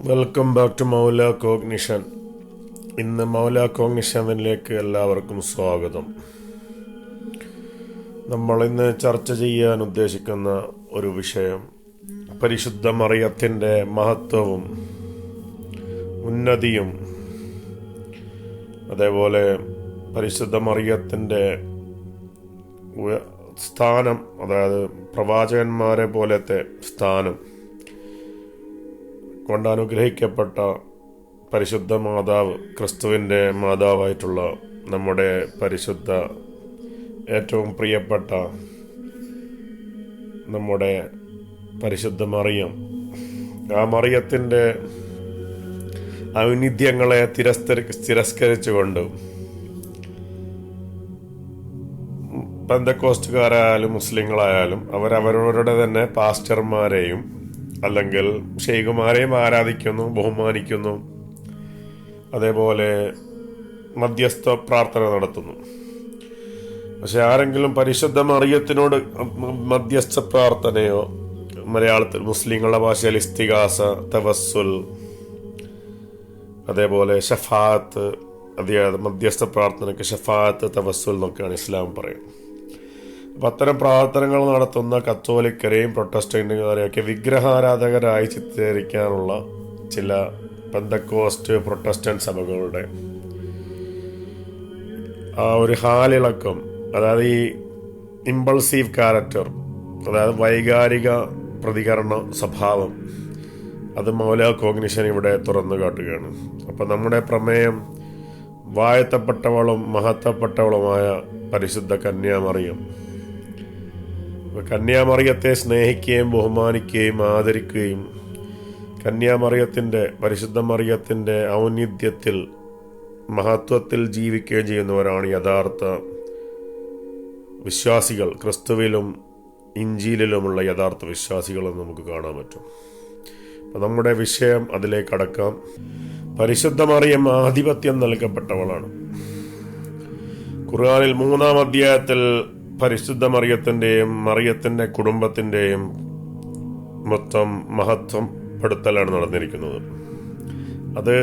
Welcome back to Maula cognition. ഇന്ന് മൗല കോഗ്നിഷനിലേക്ക് എല്ലാവർക്കും സ്വാഗതം. നമ്മൾ ഇന്ന് ചർച്ച ചെയ്യാൻ ഉദ്ദേശിക്കുന്ന ഒരു വിഷയം പരിശുദ്ധ മറിയത്തിൻ്റെ മഹത്വവും ഉന്നതിയും, അതേപോലെ പരിശുദ്ധ മറിയത്തിൻ്റെ സ്ഥാനം, അതായത് പ്രവാചകന്മാരെ പോലത്തെ സ്ഥാനം കൊണ്ട് അനുഗ്രഹിക്കപ്പെട്ട പരിശുദ്ധ മാതാവ്, ക്രിസ്തുവിൻ്റെ മാതാവായിട്ടുള്ള നമ്മുടെ പരിശുദ്ധ ഏറ്റവും പ്രിയപ്പെട്ട നമ്മുടെ പരിശുദ്ധ മറിയം, ആ മറിയത്തിൻ്റെ ഔന്നിധ്യങ്ങളെ തിരസ്കരിച്ചുകൊണ്ട് പെന്തക്കോസ്റ്റുകാരായാലും മുസ്ലിങ്ങളായാലും അവരവരുടെ തന്നെ പാസ്റ്റർമാരെയും അല്ലെങ്കിൽ ഷെയ്ഖുമാരെയും ആരാധിക്കുന്നു, ബഹുമാനിക്കുന്നു, അതേപോലെ മധ്യസ്ഥ പ്രാർത്ഥന നടത്തുന്നു. പക്ഷെ ആരെങ്കിലും പരിശുദ്ധ മറിയത്തിനോട് മധ്യസ്ഥ പ്രാർത്ഥനയോ, മലയാളത്തിൽ മുസ്ലിങ്ങളുടെ ഭാഷയിൽ ഇസ്തിഗാസ, തവസ്സുൽ, അതേപോലെ ഷഫാത്ത്, അതായത് മധ്യസ്ഥ പ്രാർത്ഥനയ്ക്ക് ഷഫാത്ത്, തവസ്സുൽ എന്നൊക്കെയാണ് ഇസ്ലാം പറയുന്നത്. അപ്പം അത്തരം പ്രാർത്ഥനകൾ നടത്തുന്ന കത്തോലിക്കരെയും പ്രൊട്ടസ്റ്റന്റുകാരെയൊക്കെ വിഗ്രഹാരാധകരായി ചിത്രീകരിക്കാനുള്ള ചില പെന്തക്കോസ്റ്റ് പ്രൊട്ടസ്റ്റന്റ് സഭകളുടെ ആ ഒരു ഹാലിളക്കം, അതായത് ഈ ഇമ്പൾസീവ് ക്യാരക്ടർ, അതായത് വൈകാരിക പ്രതികരണ സ്വഭാവം, അത് മൗല കോഗ്നിഷൻ ഇവിടെ തുറന്നു കാട്ടുകയാണ്. അപ്പം നമ്മുടെ പ്രമേയം വാഴ്ത്തപ്പെട്ടവളും മഹത്വപ്പെട്ടവളുമായ പരിശുദ്ധ കന്യാമറിയം. കന്യാമറിയത്തെ സ്നേഹിക്കുകയും ബഹുമാനിക്കുകയും ആദരിക്കുകയും കന്യാമറിയത്തിൻ്റെ, പരിശുദ്ധ മറിയത്തിൻ്റെ ഔന്നിധ്യത്തിൽ, മഹത്വത്തിൽ ജീവിക്കുകയും ചെയ്യുന്നവരാണ് യഥാർത്ഥ വിശ്വാസികൾ. ക്രിസ്തുവിലും ഇഞ്ചീലിലുമുള്ള യഥാർത്ഥ വിശ്വാസികളെന്ന് നമുക്ക് കാണാൻ പറ്റും. അപ്പം നമ്മുടെ വിഷയം അതിലേക്ക് കടക്കാം. പരിശുദ്ധ മറിയം ആധിപത്യം നൽകപ്പെട്ടവളാണ്. ഖുർആനിൽ 3-ാം അധ്യായത്തിൽ പരിശുദ്ധ മറിയത്തിൻ്റെയും മറിയത്തിൻ്റെ കുടുംബത്തിൻ്റെയും മൊത്തം മഹത്വപ്പെടുത്തലാണ് നടന്നിരിക്കുന്നത്. അത്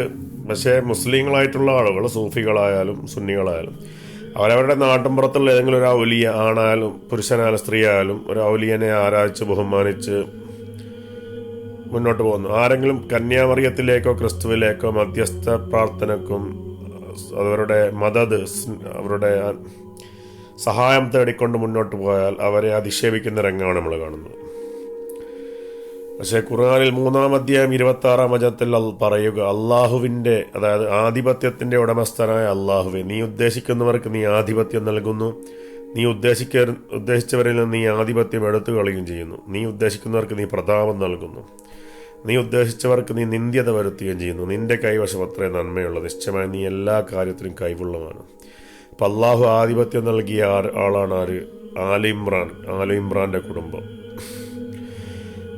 പക്ഷേ മുസ്ലിങ്ങളായിട്ടുള്ള ആളുകൾ, സൂഫികളായാലും സുന്നികളായാലും, അവരവരുടെ നാട്ടിൻപുറത്തുള്ള ഏതെങ്കിലും ഒരു ഔലിയ, ആണായാലും പുരുഷനായാലും സ്ത്രീ ആയാലും, ഒരു ഔലിയനെ ആരാധിച്ച് ബഹുമാനിച്ച് മുന്നോട്ട് പോകുന്നു. ആരെങ്കിലും കന്യാമറിയത്തിലേക്കോ ക്രിസ്തുവിലേക്കോ മധ്യസ്ഥ പ്രാർത്ഥനക്കും അവരുടെ മദത്, അവരുടെ സഹായം തേടിക്കൊണ്ട് മുന്നോട്ട് പോയാൽ അവരെ അധിക്ഷേപിക്കുന്ന രംഗമാണ് നമ്മൾ കാണുന്നത്. പക്ഷേ ഖുർആനിൽ 3-ാം അധ്യായം 26-ാം വചനത്തിൽ പറയുക, അള്ളാഹുവിൻ്റെ, അതായത് ആധിപത്യത്തിൻ്റെ ഉടമസ്ഥനായ അള്ളാഹുവെ, നീ ഉദ്ദേശിക്കുന്നവർക്ക് നീ ആധിപത്യം നൽകുന്നു, നീ ഉദ്ദേശിച്ചവരിൽ നിന്ന് നീ ആധിപത്യം എടുത്തു കളയുകയും ചെയ്യുന്നു, നീ ഉദ്ദേശിക്കുന്നവർക്ക് നീ പ്രതാപം നൽകുന്നു, നീ ഉദ്ദേശിച്ചവർക്ക് നീ നിന്ദ്യത വരുത്തുകയും ചെയ്യുന്നു, നിന്റെ കൈവശം അത്രയും നന്മയുള്ള, നിശ്ചയമായി നീ എല്ലാ കാര്യത്തിലും കൈവുള്ളതാണ്. അപ്പം അള്ളാഹു ആധിപത്യം നൽകിയ ആളാണ് ആര്? ആലിമ്രാൻ്റെ കുടുംബം.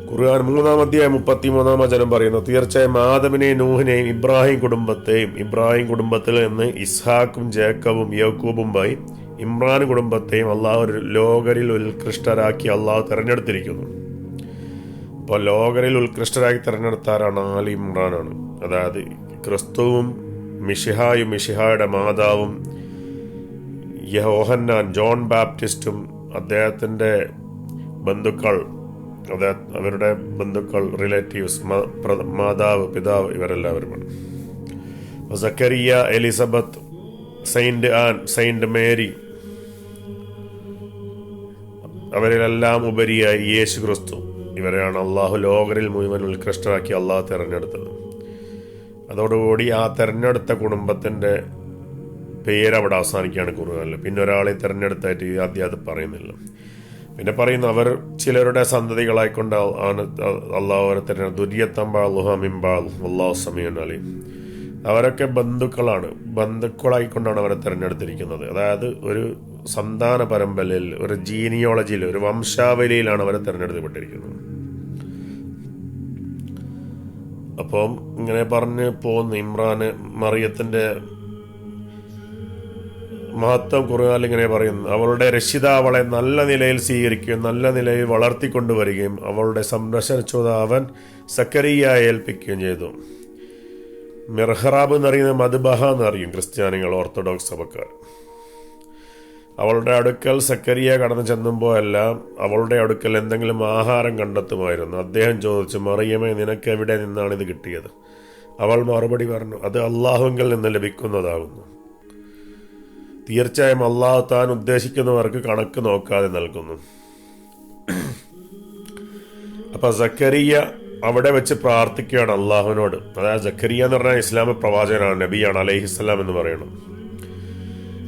ഖുർആൻ 3-ാം അധ്യായം 33-ാം വചനം പറയുന്നു, തീർച്ചയായും ആദമിനെയും നൂഹിനെയും ഇബ്രാഹിം കുടുംബത്തിൽ നിന്ന് ഇസ്ഹാക്കും ജേക്കബും യാക്കൂബുമായി ഇമ്രാൻ കുടുംബത്തെയും അള്ളാഹു ലോകരിൽ ഉത്കൃഷ്ടരാക്കി അള്ളാഹു തിരഞ്ഞെടുത്തിരിക്കുന്നു. അപ്പോൾ ലോകരിൽ ഉത്കൃഷ്ടരാക്കി തിരഞ്ഞെടുത്താരാണ്? ഇമ്രാനാണ്. അതായത് ക്രിസ്തുവും മിശിഹായും മിശിഹായുടെ മാതാവും യോഹന്നാൻ, ജോൺ ബാപ്റ്റിസ്റ്റും അദ്ദേഹത്തിൻ്റെ ബന്ധുക്കൾ, അവരുടെ ബന്ധുക്കൾ, റിലേറ്റീവ്സ്, മാതാവ്, പിതാവ്, ഇവരെല്ലാവരുമാണ്. Zachariah, Elizabeth, saint Anne, saint Mary, അവരിലെല്ലാം ഉപരിയായി യേശു ക്രിസ്തു, ഇവരെയാണ് അള്ളാഹു ലോകരിൽ മുഴുവൻ ഉത്കൃഷ്ടരാക്കി അള്ളാഹു തിരഞ്ഞെടുത്തത്. അതോടുകൂടി ആ തിരഞ്ഞെടുത്ത കുടുംബത്തിൻ്റെ പേരവിടെ അവസാനിക്കുകയാണ് ഖുർആനിൽ. പിന്നെ ഒരാളെ തിരഞ്ഞെടുത്തായിട്ട് ആദ്യം അത് പറയുന്നില്ല. പിന്നെ പറയുന്നു, അവർ ചിലരുടെ സന്തതികളായിക്കൊണ്ട് ആണ് അള്ളാഹു അവരെ തിരഞ്ഞെടുത്തു. ദുര്യത്തമ്പാളുഹാമിമ്പാൾ അള്ളാഹു സമീൻ അലി. അവരൊക്കെ ബന്ധുക്കളായിക്കൊണ്ടാണ് അവരെ തിരഞ്ഞെടുത്തിരിക്കുന്നത്. അതായത് ഒരു സന്താന പരമ്പരയിൽ, ഒരു ജീനിയോളജിയിൽ, ഒരു വംശാവലിയിലാണ് അവരെ തിരഞ്ഞെടുക്കപ്പെട്ടിരിക്കുന്നത്. അപ്പം ഇങ്ങനെ പറഞ്ഞ് പോകുന്നു, ഇമ്രാന് മറിയത്തിൻ്റെ മഹത്വം ഖുർആനിൽ ഇങ്ങനെ പറയുന്നു, അവളുടെ രക്ഷിതാവളെ നല്ല നിലയിൽ സ്വീകരിക്കുകയും നല്ല നിലയിൽ വളർത്തിക്കൊണ്ടുവരികയും അവളുടെ സംരക്ഷണ ചുമതല അവൻ സക്കരിയയെ ഏൽപ്പിക്കുകയും ചെയ്തു. മിർഹറാബ് എന്നറിയുന്നത് മദ്ബഹ എന്നറിയും ക്രിസ്ത്യാനികൾ, ഓർത്തഡോക്സ് സഭക്കാർ. അവളുടെ അടുക്കൽ സക്കരിയ കടന്നു ചെന്നുമ്പോൾ എല്ലാം അവളുടെ അടുക്കൽ എന്തെങ്കിലും ആഹാരം കണ്ടെത്തുമായിരുന്നു. അദ്ദേഹം ചോദിച്ചു, മറിയമേ, നിനക്ക് എവിടെ നിന്നാണ് ഇത് കിട്ടിയത്? അവൾ മറുപടി പറഞ്ഞു, അത് അള്ളാഹുവിൽ നിന്ന് ലഭിക്കുന്നതാകുന്നു. തീർച്ചയായും അള്ളാഹു താൻ ഉദ്ദേശിക്കുന്നവർക്ക് കണക്ക് നോക്കാതെ നൽകുന്നു. അപ്പൊ സക്കരിയ അവിടെ വെച്ച് പ്രാർത്ഥിക്കുകയാണ് അള്ളാഹുവിനോട്. അതായത് സക്കരിയ എന്ന് പറഞ്ഞാൽ ഇസ്ലാമിക പ്രവാചകനാണ്, നബിയാണ് അലൈഹിസ്സലാം എന്ന് പറയണം.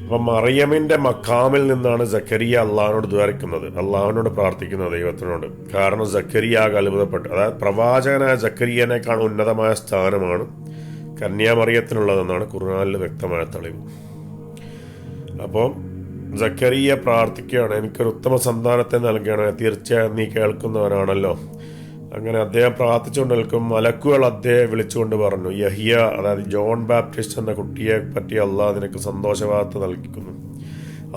അപ്പം മറിയമിന്റെ മഖാമിൽ നിന്നാണ് സക്കരിയ അള്ളാഹിനോട് ദ്വാരിക്കുന്നത്, അള്ളാഹുവിനോട് പ്രാർത്ഥിക്കുന്നത്, ദൈവത്തിനോട്. കാരണം സക്കരിയ അത്ഭുതപ്പെട്ടു. അതായത് പ്രവാചകനായ സക്കരിയനേക്കാൾ ഉന്നതമായ സ്ഥാനമാണ് കന്യാമറിയത്തിനുള്ളതെന്നാണ് ഖുർആനിൽ വ്യക്തമായ തെളിവ്. അപ്പം സക്കരിയ പ്രാർത്ഥിക്കുകയാണ്, എനിക്കൊരു ഉത്തമ സന്താനത്തെ നൽകണേ, തീർച്ചയായും നീ കേൾക്കുന്നവനാണല്ലോ. അങ്ങനെ അദ്ദേഹം പ്രാർത്ഥിച്ചുകൊണ്ട് നിൽക്കും. മലക്കുകൾ അദ്ദേഹം വിളിച്ചുകൊണ്ട് പറഞ്ഞു, യഹിയ, അതായത് ജോൺ ബാപ്റ്റിസ്റ്റ് എന്ന കുട്ടിയെ പറ്റി അള്ളാഹ് നിനക്ക് സന്തോഷവാർത്ത നൽകിക്കുന്നു.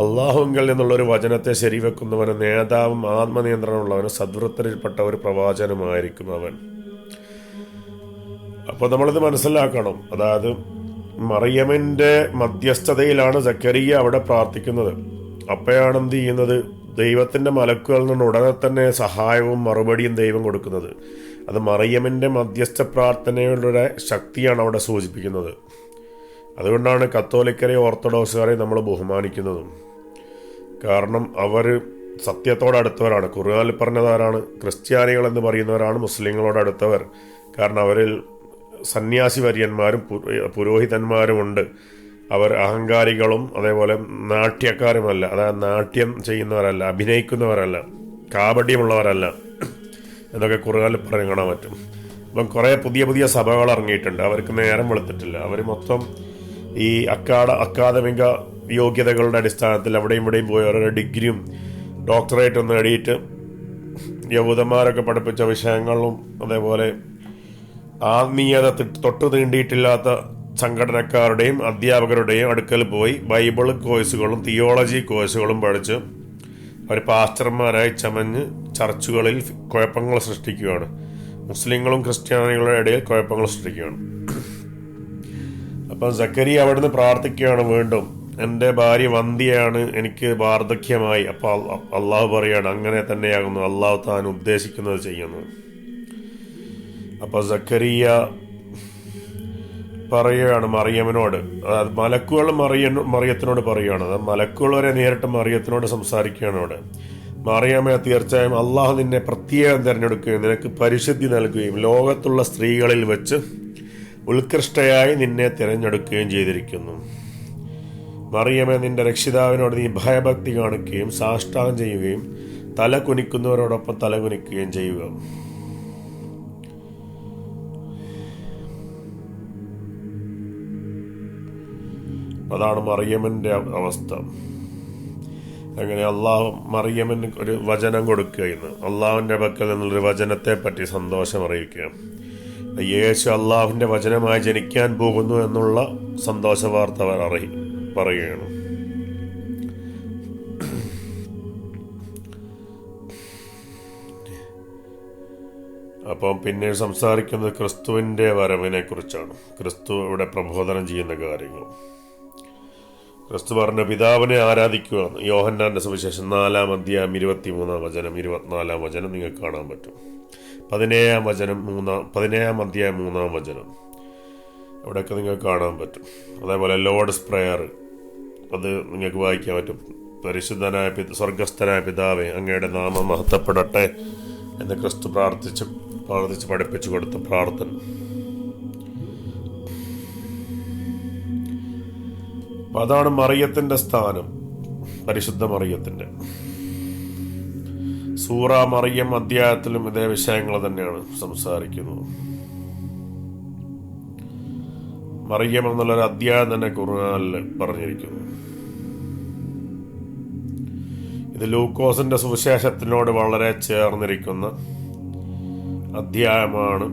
അള്ളാഹുവിൽ നിന്നുള്ളൊരു വചനത്തെ ശരിവെക്കുന്നവന് നേതാവും ആത്മനിയന്ത്രണമുള്ളവനും സദ്വൃത്തരിൽപ്പെട്ട ഒരു പ്രവാചകനുമായിരിക്കും അവൻ. അപ്പോൾ നമ്മളിത് മനസ്സിലാക്കണം. അതായത് മറിയമിന്റെ മധ്യസ്ഥതയിലാണ് സക്കരിയ അവിടെ പ്രാർത്ഥിക്കുന്നത്. അപ്പോഴാണ് എന്ത് ചെയ്യുന്നത്? ദൈവത്തിന്റെ മലക്കുകളിൽ നിന്ന് ഉടനെ തന്നെ സഹായവും മറുപടിയും ദൈവം കൊടുക്കുന്നത്. അത് മറിയമിന്റെ മധ്യസ്ഥ പ്രാർത്ഥനയുടെ ശക്തിയാണ് അവിടെ സൂചിപ്പിക്കുന്നത്. അതുകൊണ്ടാണ് കത്തോലിക്കരെ ഓർത്തഡോക്സുകാരെ നമ്മൾ ബഹുമാനിക്കുന്നതും. കാരണം അവർ സത്യത്തോടടുത്തവരാണ്. ഖുർആനിൽ പറഞ്ഞതാരാണ്? ക്രിസ്ത്യാനികൾ എന്ന് പറയുന്നവരാണ് മുസ്ലിങ്ങളോടടുത്തവർ. കാരണം അവരിൽ സന്യാസി വര്യന്മാരും പുരോഹിതന്മാരുമുണ്ട്. അവർ അഹങ്കാരികളും അതേപോലെ നാട്യക്കാരുമല്ല. അതായത് നാട്യം ചെയ്യുന്നവരല്ല, അഭിനയിക്കുന്നവരല്ല, കാപട്യമുള്ളവരല്ല എന്നൊക്കെ ഖുർആനിൽ പറഞ്ഞു കാണാൻ പറ്റും. അപ്പം കുറേ പുതിയ പുതിയ സഭകൾ ഇറങ്ങിയിട്ടുണ്ട്. അവർക്ക് നേരം വെളുത്തിട്ടില്ല. അവർ മൊത്തം ഈ അക്കാദമിക യോഗ്യതകളുടെ അടിസ്ഥാനത്തിൽ അവിടെയും ഇവിടെയും പോയി ഓരോ ഡിഗ്രിയും ഡോക്ടറേറ്റും നേടിയിട്ട് യഹൂദന്മാരൊക്കെ പഠിപ്പിച്ച വിഷയങ്ങളും അതേപോലെ ആത്മീയത തൊട്ടു തീണ്ടിയിട്ടില്ലാത്ത സംഘടനക്കാരുടെയും അധ്യാപകരുടെയും അടുക്കൽ പോയി ബൈബിൾ കോഴ്സുകളും തിയോളജി കോഴ്സുകളും പഠിച്ച് അവർ പാസ്റ്റർമാരായി ചമഞ്ഞ് ചർച്ചുകളിൽ കുഴപ്പങ്ങൾ സൃഷ്ടിക്കുകയാണ്. മുസ്ലിങ്ങളും ക്രിസ്ത്യാനികളുടെ ഇടയിൽ കുഴപ്പങ്ങൾ സൃഷ്ടിക്കുകയാണ്. അപ്പം സക്കരിയ അവിടുന്ന് പ്രാർത്ഥിക്കുകയാണ് വീണ്ടും, എൻ്റെ ഭാര്യ വന്ധ്യയാണ്, എനിക്ക് വാർദ്ധക്യമായി. അപ്പോൾ അള്ളാഹു പറയാണ്, അങ്ങനെ തന്നെയാകുന്നു, അള്ളാഹു താൻ ഉദ്ദേശിക്കുന്നത് ചെയ്യുന്നു. അപ്പോൾ സക്കരിയ പറയുകയാണ് മറിയമിനോട്, അതായത് മലക്കുകൾ മറിയത്തിനോട് പറയുകയാണ്. അതായത് മലക്കുകൾ വരെ നേരിട്ട് മറിയത്തിനോട് സംസാരിക്കുകയാണ് അവിടെ. മറിയമേ, തീർച്ചയായും അള്ളാഹു നിന്നെ പ്രത്യേകം തിരഞ്ഞെടുക്കുകയും നിനക്ക് പരിശുദ്ധി നൽകുകയും ലോകത്തുള്ള സ്ത്രീകളിൽ വെച്ച് ഉത്കൃഷ്ടയായി നിന്നെ തിരഞ്ഞെടുക്കുകയും ചെയ്തിരിക്കുന്നു. മറിയമേ, നിന്റെ രക്ഷിതാവിനോട് നീ ഭയഭക്തി കാണിക്കുകയും സാഷ്ടാംഗം ചെയ്യുകയും തല കുനിക്കുന്നവരോടൊപ്പം തല കുനിക്കുകയും ചെയ്യുക. അതാണ് മറിയമിൻ്റെ അവസ്ഥ. അങ്ങനെ അള്ളാഹു മറിയമിന് ഒരു വചനം കൊടുക്കുകയെന്ന്, അള്ളാഹുവിൻ്റെ പക്കൽ നിന്നുള്ളൊരു വചനത്തെ പറ്റി സന്തോഷം അറിയിക്കുക. യേശു അള്ളാഹുവിൻ്റെ വചനമായി ജനിക്കാൻ പോകുന്നു എന്നുള്ള സന്തോഷ വാർത്ത പറയുകയാണ്. അപ്പം പിന്നെ സംസാരിക്കുന്നത് ക്രിസ്തുവിൻ്റെ വരവിനെ കുറിച്ചാണ്. ക്രിസ്തു ഇവിടെ പ്രബോധനം ചെയ്യുന്ന കാര്യങ്ങൾ. ക്രിസ്തു പറഞ്ഞ പിതാവിനെ ആരാധിക്കുക. യോഹന്നാന്റെ സുവിശേഷം 4-ാം അധ്യായം 23-ാം വചനം 24-ാം വചനം നിങ്ങൾക്ക് കാണാൻ പറ്റും. 17-ാം അധ്യായം 3-ാം വചനം അവിടെയൊക്കെ നിങ്ങൾക്ക് കാണാൻ പറ്റും. അതേപോലെ ലോർഡ്സ് പ്രയർ, അത് നിങ്ങൾക്ക് വായിക്കാൻ പറ്റും. പരിശുദ്ധനായ സ്വർഗസ്ഥനായ പിതാവേ, അങ്ങയുടെ നാമം മഹത്വപ്പെടട്ടെ എന്ന് ക്രിസ്തു പ്രാർത്ഥിച്ച് പഠിപ്പിച്ചു കൊടുത്ത പ്രാർത്ഥന. അതാണ് മറിയത്തിന്റെ സ്ഥാനം, പരിശുദ്ധ മറിയത്തിന്റെ. സൂറ മറിയം അധ്യായത്തിലും ഇതേ വിഷയങ്ങൾ തന്നെയാണ് സംസാരിക്കുന്നത്. മറിയം എന്നുള്ളൊരു അധ്യായം തന്നെ ഖുർആനിൽ പറഞ്ഞിരിക്കുന്നു. ഇത് ലൂക്കോസിന്റെ സുവിശേഷത്തിനോട് വളരെ ചേർന്നിരിക്കുന്ന അധ്യായമാണ്.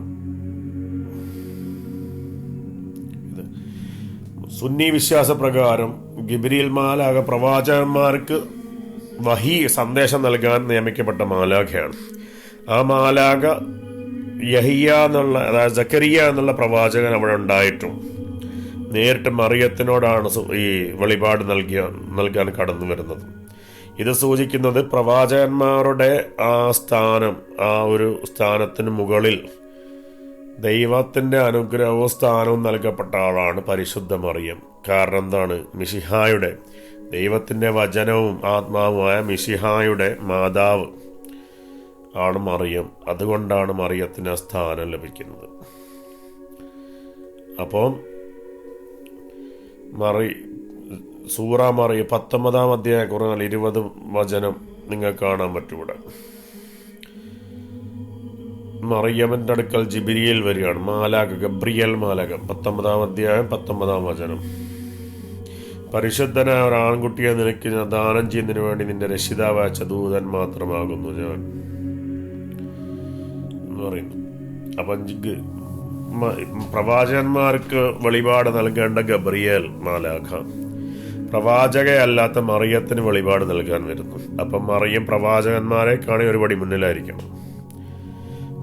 സുന്നി വിശ്വാസപ്രകാരം ഗിബ്രീൽ മാലാഖ പ്രവാചകന്മാർക്ക് വഹി സന്ദേശം നൽകാൻ നിയമിക്കപ്പെട്ട മാലാഖയാണ്. ആ മാലാഖ യഹിയ എന്നുള്ള, അതായത് സക്കരിയ എന്നുള്ള പ്രവാചകൻ അവിടെ ഉണ്ടായിട്ടും നേരിട്ട് മറിയത്തിനോടാണ് ഈ വെളിപാട് നൽകാൻ കടന്നു വരുന്നത്. ഇത് സൂചിക്കുന്നത് പ്രവാചകന്മാരുടെ ആ സ്ഥാനം, ആ ഒരു സ്ഥാനത്തിന് മുകളിൽ ദൈവത്തിൻ്റെ അനുഗ്രഹവും സ്ഥാനവും നൽകപ്പെട്ട ആളാണ് പരിശുദ്ധ മറിയം. കാരണം എന്താണ്? മിശിഹായുടെ, ദൈവത്തിൻ്റെ വചനവും ആത്മാവുമായ മിശിഹായുടെ മാതാവ് ആണ് മറിയം. അതുകൊണ്ടാണ് മറിയത്തിന് ആ സ്ഥാനം ലഭിക്കുന്നത്. അപ്പം സൂറ മറിയം 19 അധ്യായം ഖുർആനിൽ 20 വചനം നിങ്ങൾക്ക് കാണാൻ പറ്റും. ഇവിടെ മറിയമിൻ്റെ അടുക്കൽ ജിബ്രീൽ വരികയാണ്, മാലാഖ, ഗബ്രിയേൽ മാലാഖ. 19 അധ്യായം 19 വചനം. പരിശുദ്ധനായ ഒരു ആൺകുട്ടിയെ നിനക്ക് ഞാൻ ദാനം ചെയ്യുന്നതിന് വേണ്ടി നിന്റെ രക്ഷിതാവായ ദൂതൻ മാത്രമാകുന്നു ഞാൻ എന്ന് പറയുന്നു. അപ്പം പ്രവാചകന്മാർക്ക് വെളിപാട് നൽകേണ്ട ഗബ്രിയേൽ മാലാഖ പ്രവാചകയല്ലാത്ത മറിയത്തിന് വെളിപാട് നൽകാൻ വരുന്നു. അപ്പം മറിയം പ്രവാചകന്മാരെ കാണി ഒരുപടി മുന്നിലായിരിക്കണം.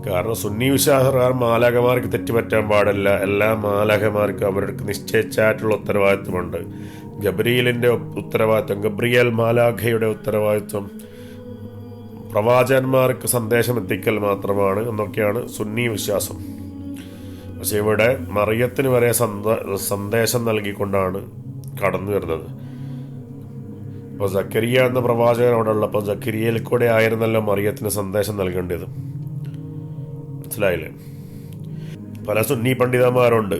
കാരണം സുന്നി വിശ്വാസക്കാർ മാലാഖമാർക്ക് തെറ്റുപറ്റാൻ പാടില്ല. എല്ലാ മാലാഖമാർക്കും അവർക്ക് നിശ്ചയിച്ചായിട്ടുള്ള ഉത്തരവാദിത്വമുണ്ട്. ഗബ്രിയേലിൻ്റെ ഉത്തരവാദിത്വം, ഗബ്രിയേൽ മാലാഖയുടെ ഉത്തരവാദിത്വം പ്രവാചകന്മാർക്ക് സന്ദേശം എത്തിക്കൽ മാത്രമാണ് എന്നൊക്കെയാണ് സുന്നി വിശ്വാസം. പക്ഷെ ഇവിടെ മറിയത്തിന് വരെ സന്ദേശം നൽകിക്കൊണ്ടാണ് കടന്നു വരുന്നത്. അപ്പോൾ സക്കരിയ എന്ന പ്രവാചകൻ അവിടെ ഉള്ളപ്പോൾ സക്കരിയയിൽ കൂടെ ആയിരുന്നല്ലോ മറിയത്തിന് സന്ദേശം നൽകേണ്ടത്. മനസ്സിലായില്ലേ? പല സുന്നി പണ്ഡിതന്മാരുണ്ട്,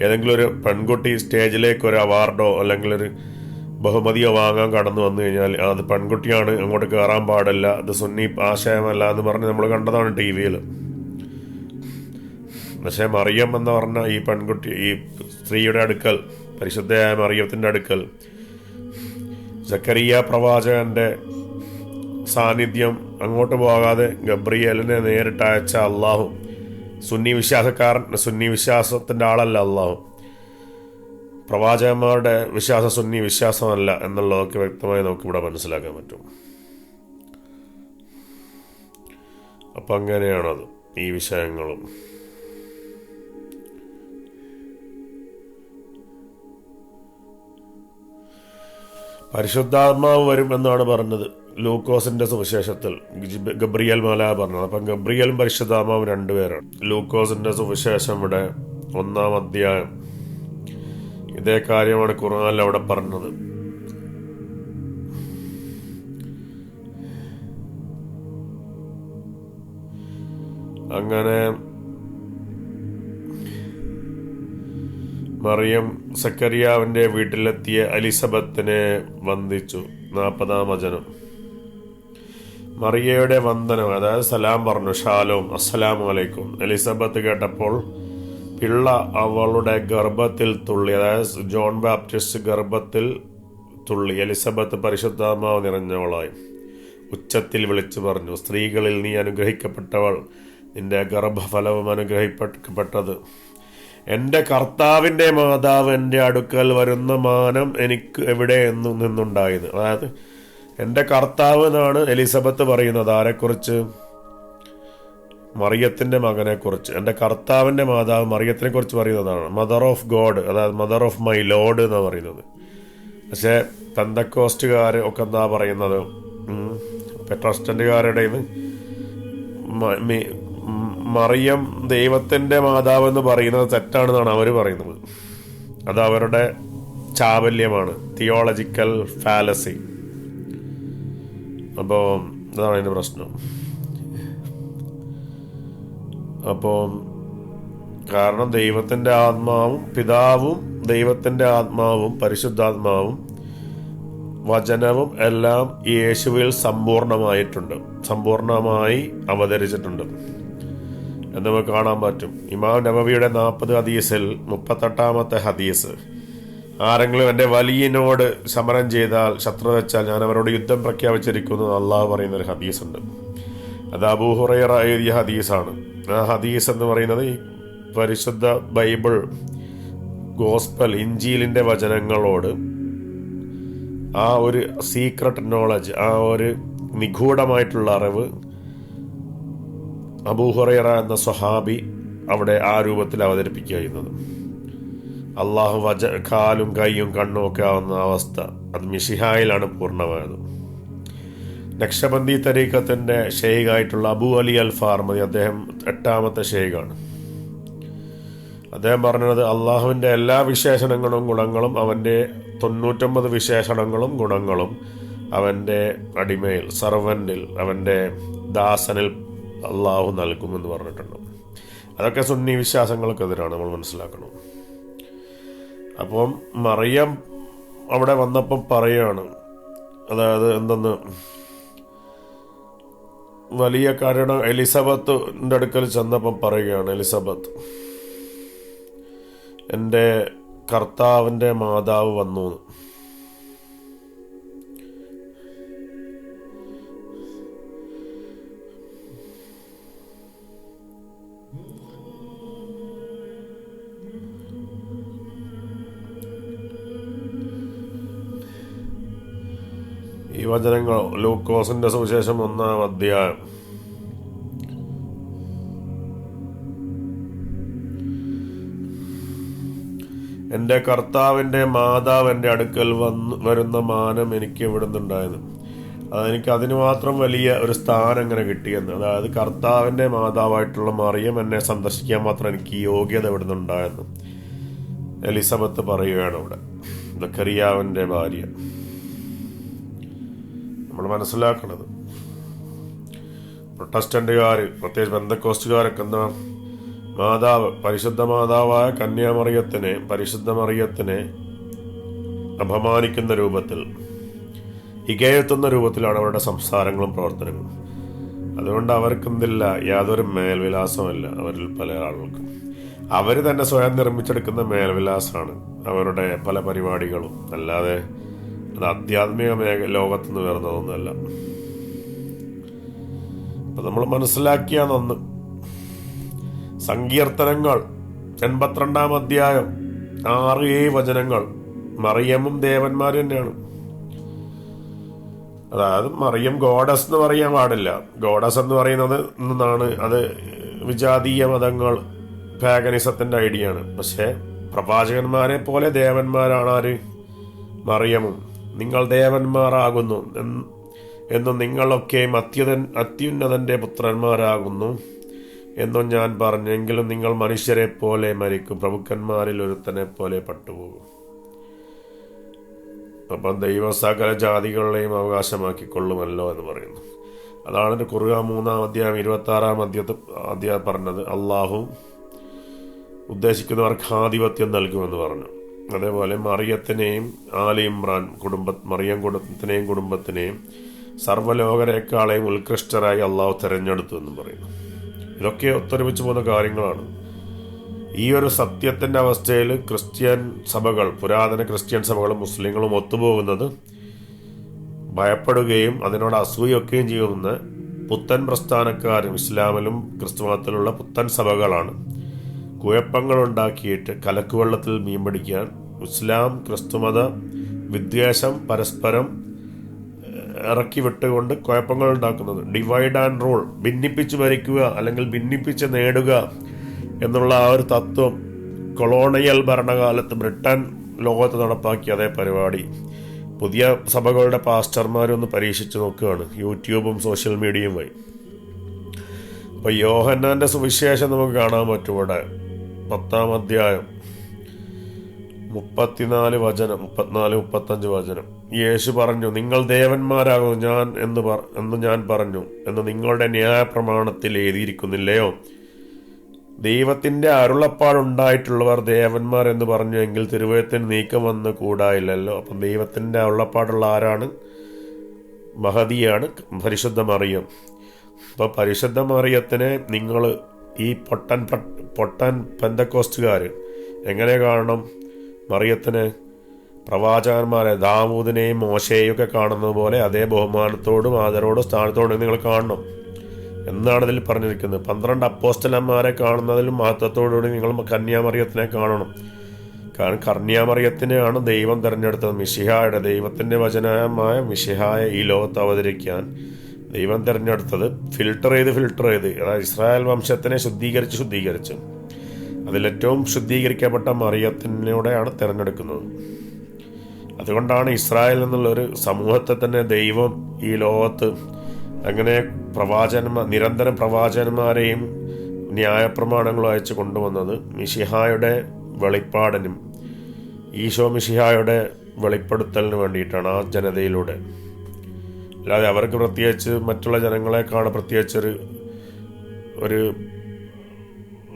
ഏതെങ്കിലും ഒരു പെൺകുട്ടി സ്റ്റേജിലേക്ക് ഒരു അവാർഡോ അല്ലെങ്കിൽ ഒരു ബഹുമതിയോ വാങ്ങാൻ കടന്നു വന്നു കഴിഞ്ഞാൽ അത് പെൺകുട്ടിയാണ്, അങ്ങോട്ട് കയറാൻ പാടില്ല, അത് സുന്നി ആശയമല്ല എന്ന് പറഞ്ഞ് നമ്മൾ കണ്ടതാണ് TV-യിൽ. പക്ഷേ മറിയം എന്ന് പറഞ്ഞ ഈ പെൺകുട്ടി, ഈ സ്ത്രീയുടെ അടുക്കൽ, പരിശുദ്ധയായ മറിയത്തിൻ്റെ അടുക്കൽ സക്കരിയ പ്രവാചകന്റെ സാന്നിധ്യം അങ്ങോട്ട് പോകാതെ ഗബ്രിയേലിനെ നേരിട്ട് അയച്ച അള്ളാഹു, സുന്നി വിശ്വാസത്തിൻ്റെ ആളല്ല അള്ളാഹു, പ്രവാചകന്മാരുടെ വിശ്വാസം സുന്നി വിശ്വാസമല്ല എന്നുള്ളതൊക്കെ വ്യക്തമായി നമുക്കിവിടെ മനസ്സിലാക്കാൻ പറ്റും. അപ്പം അങ്ങനെയാണത് ഈ വിഷയങ്ങളും. പരിശുദ്ധാത്മാവ് വരും എന്നാണ് പറഞ്ഞത് ലൂക്കോസിന്റെ സുവിശേഷത്തിൽ, ഗബ്രിയേൽ മാലാഖ പറഞ്ഞത്. അപ്പം ഗബ്രിയേലും പരിശുദ്ധാത്മാവും രണ്ടുപേരാണ്. ലൂക്കോസിന്റെ സുവിശേഷം ഇവിടെ 1-ാം അധ്യായം ഇതേ കാര്യമാണ് ഖുർആനിൽ അവിടെ പറഞ്ഞത്. അങ്ങനെ മറിയം സക്കരിയാവിൻ്റെ വീട്ടിലെത്തിയ എലിസബത്തിനെ വന്ദിച്ചു. 40-ാം വചനം. മറിയയുടെ വന്ദനം, അതായത് സലാം പറഞ്ഞു, ഷാലോം, അസ്സലാമു അലൈക്കും. എലിസബത്ത് കേട്ടപ്പോൾ പിള്ള അവളുടെ ഗർഭത്തിൽ തുള്ളി, അതായത് ജോൺ ബാപ്റ്റിസ്റ്റ് ഗർഭത്തിൽ തുള്ളി. എലിസബത്ത് പരിശുദ്ധാത്മാവ് നിറഞ്ഞവളായി ഉച്ചത്തിൽ വിളിച്ചു പറഞ്ഞു, സ്ത്രീകളിൽ നീ അനുഗ്രഹിക്കപ്പെട്ടവൾ, നിന്റെ ഗർഭഫലവും അനുഗ്രഹിക്കപ്പെട്ടത്. എൻ്റെ കർത്താവിൻ്റെ മാതാവ് എൻ്റെ അടുക്കൽ വരുന്ന മാനം എനിക്ക് എവിടെ നിന്നുണ്ടായത്. അതായത് എൻ്റെ കർത്താവ് എന്നാണ് എലിസബത്ത് പറയുന്നത്. ആരെക്കുറിച്ച്? മറിയത്തിൻ്റെ മകനെക്കുറിച്ച്. എൻ്റെ കർത്താവിൻ്റെ മാതാവ് മറിയത്തിനെ കുറിച്ച് പറയുന്നതാണ്. മദർ ഓഫ് ഗോഡ്, അതായത് മദർ ഓഫ് മൈ ലോഡ് എന്നാണ് പറയുന്നത്. പക്ഷേ പെന്തക്കോസ്റ്റുകാർ ഒക്കെ എന്താ പറയുന്നത്? പ്രൊട്ടസ്റ്റന്റുകാരുടെ മറിയം ദൈവത്തിൻ്റെ മാതാവ് എന്ന് പറയുന്നത് തെറ്റാണെന്നാണ് അവർ പറയുന്നത്. അത് അവരുടെ ചാബല്യമാണ്, തിയോളജിക്കൽ ഫാലസി. അപ്പോൾ അതാണ് അതിൻ്റെ പ്രശ്നം. അപ്പോൾ കാരണം ദൈവത്തിൻ്റെ ആത്മാവും പിതാവും ദൈവത്തിൻ്റെ ആത്മാവും പരിശുദ്ധാത്മാവും വചനവും എല്ലാം യേശുവിൽ സമ്പൂർണമായി അവതരിച്ചിട്ടുണ്ട് എന്ന് നമുക്ക് കാണാൻ പറ്റും. ഇമാം നബവിയുടെ 40 ഹദീസിൽ 38-ാമത്തെ ഹദീസ്, ആരെങ്കിലും എൻ്റെ വലിയനോട് സമരം ചെയ്താൽ, ശത്രുത വെച്ചാൽ ഞാൻ അവരോട് യുദ്ധം പ്രഖ്യാപിച്ചിരിക്കുന്നു അള്ളാഹു പറയുന്നൊരു ഹദീസുണ്ട്. അത് അബൂ ഹുറൈറ എഴുതിയ ഹദീസാണ്. ആ ഹദീസ് എന്ന് പറയുന്നത് ഈ പരിശുദ്ധ ബൈബിൾ ഗോസ്പൽ ഇഞ്ചീലിൻ്റെ വചനങ്ങളോട് ആ ഒരു സീക്രട്ട് നോളജ്, ആ ഒരു നിഗൂഢമായിട്ടുള്ള അറിവ് അബൂ ഹുറൈറ എന്ന സ്വഹാബി അവിടെ ആ രൂപത്തിൽ അവതരിപ്പിക്കുക ചെയ്യുന്നത്. അള്ളാഹു കാലും കൈയും കണ്ണും ഒക്കെ ആവുന്ന അവസ്ഥ അത് മിശിഹായിലാണ് പൂർണ്ണമായത്. നക്ഷബന്ദി തരീഖത്തിൻ്റെ ഷെയ്ഖായിട്ടുള്ള അബൂ അലി അൽ ഫാർമദി, അദ്ദേഹം 8ാമത്തെ ഷെയ്ഖാണ്. അദ്ദേഹം പറഞ്ഞത് അള്ളാഹുവിൻ്റെ എല്ലാ വിശേഷണങ്ങളും ഗുണങ്ങളും അവൻ്റെ 99 വിശേഷണങ്ങളും ഗുണങ്ങളും അവൻ്റെ അടിമയിൽ, സർവൻറ്റിൽ, അവൻ്റെ ദാസനിൽ അള്ളാഹു നൽകുമെന്ന് പറഞ്ഞിട്ടുണ്ട്. അതൊക്കെ സുന്നി വിശ്വാസങ്ങൾക്കെതിരാണ്, നമ്മൾ മനസ്സിലാക്കണം. അപ്പം മറിയം അവിടെ വന്നപ്പം പറയുകയാണ്, അതായത് എന്തെന്ന് വലിയ കാരണം എലിസബത്തിൻ്റെ അടുക്കൽ ചെന്നപ്പം പറയുകയാണ്, എലിസബത്ത് എൻ്റെ കർത്താവിൻ്റെ മാതാവ് വന്നു. ഈ വചനങ്ങൾ ലൂക്കോസിന്റെ സുവിശേഷം 1-ാം അധ്യായം എൻ്റെ കർത്താവിൻ്റെ മാതാവ് എൻ്റെ അടുക്കൽ വരുന്ന മാനം എനിക്ക് എവിടുന്നുണ്ടായത്. അതെനിക്ക് അതിന് മാത്രം വലിയ ഒരു സ്ഥാനം ഇങ്ങനെ കിട്ടിയെന്ന്. അതായത് കർത്താവിൻ്റെ മാതാവായിട്ടുള്ള മറിയം എന്നെ സന്ദർശിക്കാൻ മാത്രം എനിക്ക് യോഗ്യത എവിടുന്നുണ്ടായെന്ന് എലിസബത്ത് പറയുകയാണ് അവിടെ, സക്കറിയാവിൻ്റെ ഭാര്യ. നമ്മൾ മനസ്സിലാക്കണത് പ്രൊട്ടസ്റ്റന്റുകാർ, പ്രത്യേകിച്ച് പെന്തക്കോസ്റ്റുകാരൊക്കെ എന്താ, മാതാവ്, പരിശുദ്ധ മാതാവായ പരിശുദ്ധ മറിയത്തിനെ അപമാനിക്കുന്ന രൂപത്തിൽ, ഇകയത്തുന്ന രൂപത്തിലാണ് അവരുടെ സംസാരങ്ങളും പ്രവർത്തനങ്ങളും. അതുകൊണ്ട് അവർക്കെന്തില്ല, യാതൊരു മേൽവിലാസമല്ല അവരിൽ പല ആളുകൾക്കും. അവർ തന്നെ സ്വയം നിർമ്മിച്ചെടുക്കുന്ന മേൽവിലാസമാണ് അവരുടെ പല പരിപാടികളും, അല്ലാതെ അത് ആധ്യാത്മിക ലോകത്തുനിന്ന് വരുന്നതൊന്നുമല്ല. അപ്പം നമ്മൾ മനസ്സിലാക്കിയ നന്ന്. സങ്കീർത്തനങ്ങൾ 82-ാം അധ്യായം 6-7 വചനങ്ങൾ മറിയമും ദേവന്മാരും തന്നെയാണ്. അതായത് മറിയം ഗോഡസ് എന്ന് പറയാൻ പാടില്ല. ഗോഡസ് എന്ന് പറയുന്നത് എന്നാണ്, അത് വിജാതീയ മതങ്ങൾ, പാഗനിസത്തിന്റെ ഐഡിയ ആണ്. പക്ഷെ പ്രവാചകന്മാരെ പോലെ ദേവന്മാരാണ് ആര്? മറിയമും. നിങ്ങൾ ദേവന്മാരാകുന്നു എന്നും നിങ്ങളൊക്കെ അത്യുന്നതന്റെ പുത്രന്മാരാകുന്നു എന്നും ഞാൻ പറഞ്ഞെങ്കിലും നിങ്ങൾ മനുഷ്യരെ പോലെ മരിക്കും, പ്രഭുക്കന്മാരിൽ ഒരുത്തനെ പോലെ പട്ടുപോകും. അപ്പം ദൈവം സകല ജാതികളെയും അവകാശമാക്കിക്കൊള്ളുമല്ലോ എന്ന് പറയുന്നു. അതാണ് ഖുർആൻ 3-ാം അധ്യായം 26-ാം അധ്യായം പറഞ്ഞത്. അള്ളാഹു ഉദ്ദേശിക്കുന്നവർക്ക് ആധിപത്യം നൽകുമെന്ന് പറഞ്ഞു. അതേപോലെ മറിയത്തിനെയും ആലി ഇമ്രാൻ മറിയം കുടുംബത്തിനെയും സർവ്വലോകരെക്കാളെയും ഉത്കൃഷ്ടരായി അള്ളാഹു തെരഞ്ഞെടുത്തു എന്നും പറയുന്നു. ഇതൊക്കെ ഒത്തൊരുമിച്ച് പോകുന്ന കാര്യങ്ങളാണ്. ഈ ഒരു സത്യത്തിൻ്റെ അവസ്ഥയിൽ ക്രിസ്ത്യൻ സഭകൾ, പുരാതന ക്രിസ്ത്യൻ സഭകളും മുസ്ലിങ്ങളും ഒത്തുപോകുന്നത് ഭയപ്പെടുകയും അതിനോട് അസൂയൊക്കെയും ചെയ്യുന്ന പുത്തൻ പ്രസ്ഥാനക്കാരും ഇസ്ലാമിലും ക്രിസ്തുമതത്തിലുള്ള പുത്തൻ സഭകളാണ്. കുഴപ്പങ്ങളുണ്ടാക്കിയിട്ട് കലക്കുവെള്ളത്തിൽ മീൻ പിടിക്കാൻ ഇസ്ലാം ക്രിസ്തുമത വിദ്വേഷം പരസ്പരം ഇറക്കി വിട്ടുകൊണ്ട് കുഴപ്പങ്ങൾ ഉണ്ടാക്കുന്നത്. ഡിവൈഡ് ആൻഡ് റൂൾ, ഭിന്നിപ്പിച്ച് ഭരിക്കുക അല്ലെങ്കിൽ ഭിന്നിപ്പിച്ച് നേടുക എന്നുള്ള ആ ഒരു തത്വം കൊളോണിയൽ ഭരണകാലത്ത് ബ്രിട്ടൻ ലോകത്ത് നടപ്പാക്കിയ അതേ പരിപാടി പുതിയ സഭകളുടെ പാസ്റ്റർമാരൊന്ന് പരീക്ഷിച്ച് നോക്കുകയാണ്, യൂട്യൂബും സോഷ്യൽ മീഡിയയും വഴി. അപ്പോൾ യോഹന്നാന്റെ സുവിശേഷം നമുക്ക് കാണാൻ പറ്റും. ഇവിടെ 10-ാം അധ്യായം 34 വചനം, 34-35 വചനം. യേശു പറഞ്ഞു, നിങ്ങൾ ദേവന്മാരാകുന്നു എന്ന് ഞാൻ പറഞ്ഞു എന്ന് നിങ്ങളുടെ ന്യായപ്രമാണത്തിൽ എഴുതിയിരിക്കുന്നില്ലയോ? ദൈവത്തിന്റെ അരുളപ്പാടുണ്ടായിട്ടുള്ളവർ ദേവന്മാർ എന്ന് പറഞ്ഞു എങ്കിൽ തിരുവചനത്തിന് നീക്കം വന്ന് കൂടായില്ലല്ലോ. അപ്പം ദൈവത്തിന്റെ അരുളപ്പാടുള്ള ആരാണ്? മഹദിയാണ്, പരിശുദ്ധ മറിയം. അപ്പോൾ പരിശുദ്ധ മറിയത്തിനെ നിങ്ങൾ ഈ പൊട്ടൻ പെന്തക്കോസ്റ്റുകാർ എങ്ങനെ കാണണം? മറിയത്തിന് പ്രവാചകന്മാരെ ദാവൂദിനെയും മോശയെയും ഒക്കെ കാണുന്നത് പോലെ അതേ ബഹുമാനത്തോടും ആദരവോടും സ്ഥാനത്തോടും നിങ്ങൾ കാണണം എന്നാണ് ഇതിൽ പറഞ്ഞിരിക്കുന്നത്. 12 അപ്പോസ്തലന്മാരെ കാണുന്നതിലും മഹത്വത്തോടുകൂടി നിങ്ങൾ കന്യാമറിയത്തിനെ കാണണം. കാരണം കന്യാമറിയത്തിനെയാണ് ദൈവം തിരഞ്ഞെടുത്തത്. മിശിഹായുടെ ദൈവത്തിൻ്റെ വചനമായ മിശിഹായ ഈ ലോകത്ത് അവതരിക്കാൻ ദൈവം തിരഞ്ഞെടുത്തത് ഫിൽട്ടർ ചെയ്ത് അതായത് ഇസ്രായേൽ വംശത്തിനെ ശുദ്ധീകരിച്ച് അതിലേറ്റവും ശുദ്ധീകരിക്കപ്പെട്ട മറിയത്തിനോടെയാണ് തിരഞ്ഞെടുക്കുന്നത്. അതുകൊണ്ടാണ് ഇസ്രായേൽ എന്നുള്ളൊരു സമൂഹത്തെ തന്നെ ദൈവം ഈ ലോകത്ത് അങ്ങനെ നിരന്തരം പ്രവാചകന്മാരെയും ന്യായപ്രമാണങ്ങളും അയച്ചു കൊണ്ടുവന്നത് മിശിഹായുടെ വെളിപ്പാടിനും ഈശോ മിശിഹായുടെ വെളിപ്പെടുത്തലിന് വേണ്ടിയിട്ടാണ്, ആ ജനതയിലൂടെ. അല്ലാതെ അവർക്ക് പ്രത്യേകിച്ച് മറ്റുള്ള ജനങ്ങളെക്കാണ് പ്രത്യേകിച്ചൊരു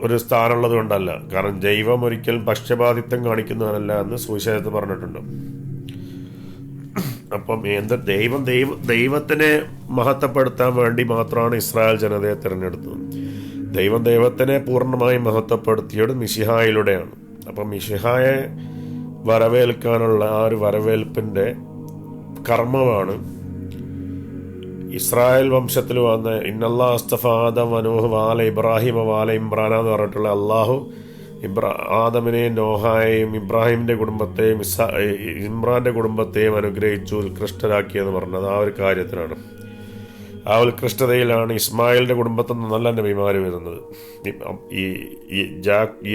ഒരു സ്ഥാനമുള്ളത് കൊണ്ടല്ല. കാരണം ദൈവം ഒരിക്കലും പക്ഷപാതിത്വം കാണിക്കുന്നവനല്ല എന്ന് സുവിശേഷത്തിൽ പറഞ്ഞിട്ടുണ്ട്. അപ്പം ദൈവത്തിനെ മഹത്വപ്പെടുത്താൻ വേണ്ടി മാത്രമാണ് ഇസ്രായേൽ ജനതയെ തിരഞ്ഞെടുത്തത്. ദൈവത്തിനെ പൂർണ്ണമായും മഹത്വപ്പെടുത്തിയത് മിശിഹായിലൂടെയാണ്. അപ്പം മിശിഹായെ വരവേൽക്കാനുള്ള ആ ഒരു വരവേൽപ്പിൻ്റെ കർമ്മമാണ് ഇസ്രായേൽ വംശത്തിൽ വന്ന ഇന്നല്ലാ അസ്തഫ ആദം വനൂഹ് വാല ഇബ്രാഹിം വാല ഇമ്രാന എന്ന് പറഞ്ഞിട്ടുള്ള അള്ളാഹു ആദമിനെയും നോഹായെയും ഇബ്രാഹിമിൻ്റെ കുടുംബത്തെയും ഇമ്രാൻ്റെ കുടുംബത്തെയും അനുഗ്രഹിച്ചു ഉത്കൃഷ്ടരാക്കിയെന്ന് പറഞ്ഞത് ആ ഒരു കാര്യത്തിനാണ്. ആ ഉത്കൃഷ്ടതയിലാണ് ഇസ്മായിലിൻ്റെ കുടുംബത്തിൽ നിന്ന് നല്ല നബിമാർ വരുന്നത്.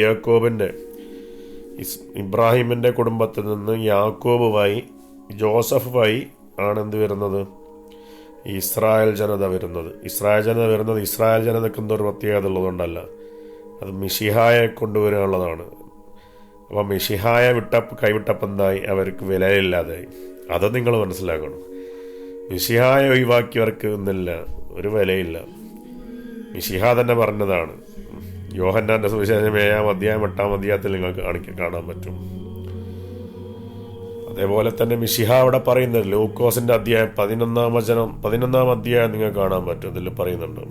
യാക്കോബിൻ്റെ ഇബ്രാഹിമിൻ്റെ കുടുംബത്തിൽ നിന്ന് യാക്കോബ് വഴി ജോസഫ് വഴി ആണ് എന്ത് വരുന്നത്, ഇസ്രായേൽ ജനത വരുന്നത്. ഇസ്രായേൽ ജനതയ്ക്ക് എന്തോ ഒരു പ്രത്യേകത ഉള്ളതുകൊണ്ടല്ല, അത് മിശിഹായെ കൊണ്ടുവരാനുള്ളതാണ്. അപ്പം മിശിഹായെ കൈവിട്ടപ്പം എന്തായി? അവർക്ക് വിലയില്ലാതായി. അത് നിങ്ങൾ മനസ്സിലാക്കണം. മിശിഹായെ ഒഴിവാക്കിയവർക്ക് ഒന്നില്ല, ഒരു വിലയില്ല. മിശിഹ തന്നെ പറഞ്ഞതാണ്. യോഹന്നാന്റെ സുവിശേഷം 7-ാം അധ്യായം 8-ാം അധ്യായത്തിൽ നിങ്ങൾക്ക് കാണാൻ പറ്റും. അതേപോലെ തന്നെ മിശിഹ അവിടെ പറയുന്നത് ലൂക്കോസിന്റെ അധ്യായം 11-ാം അധ്യായം നിങ്ങൾക്ക് കാണാൻ പറ്റും. ഇതിൽ പറയുന്നുണ്ട്,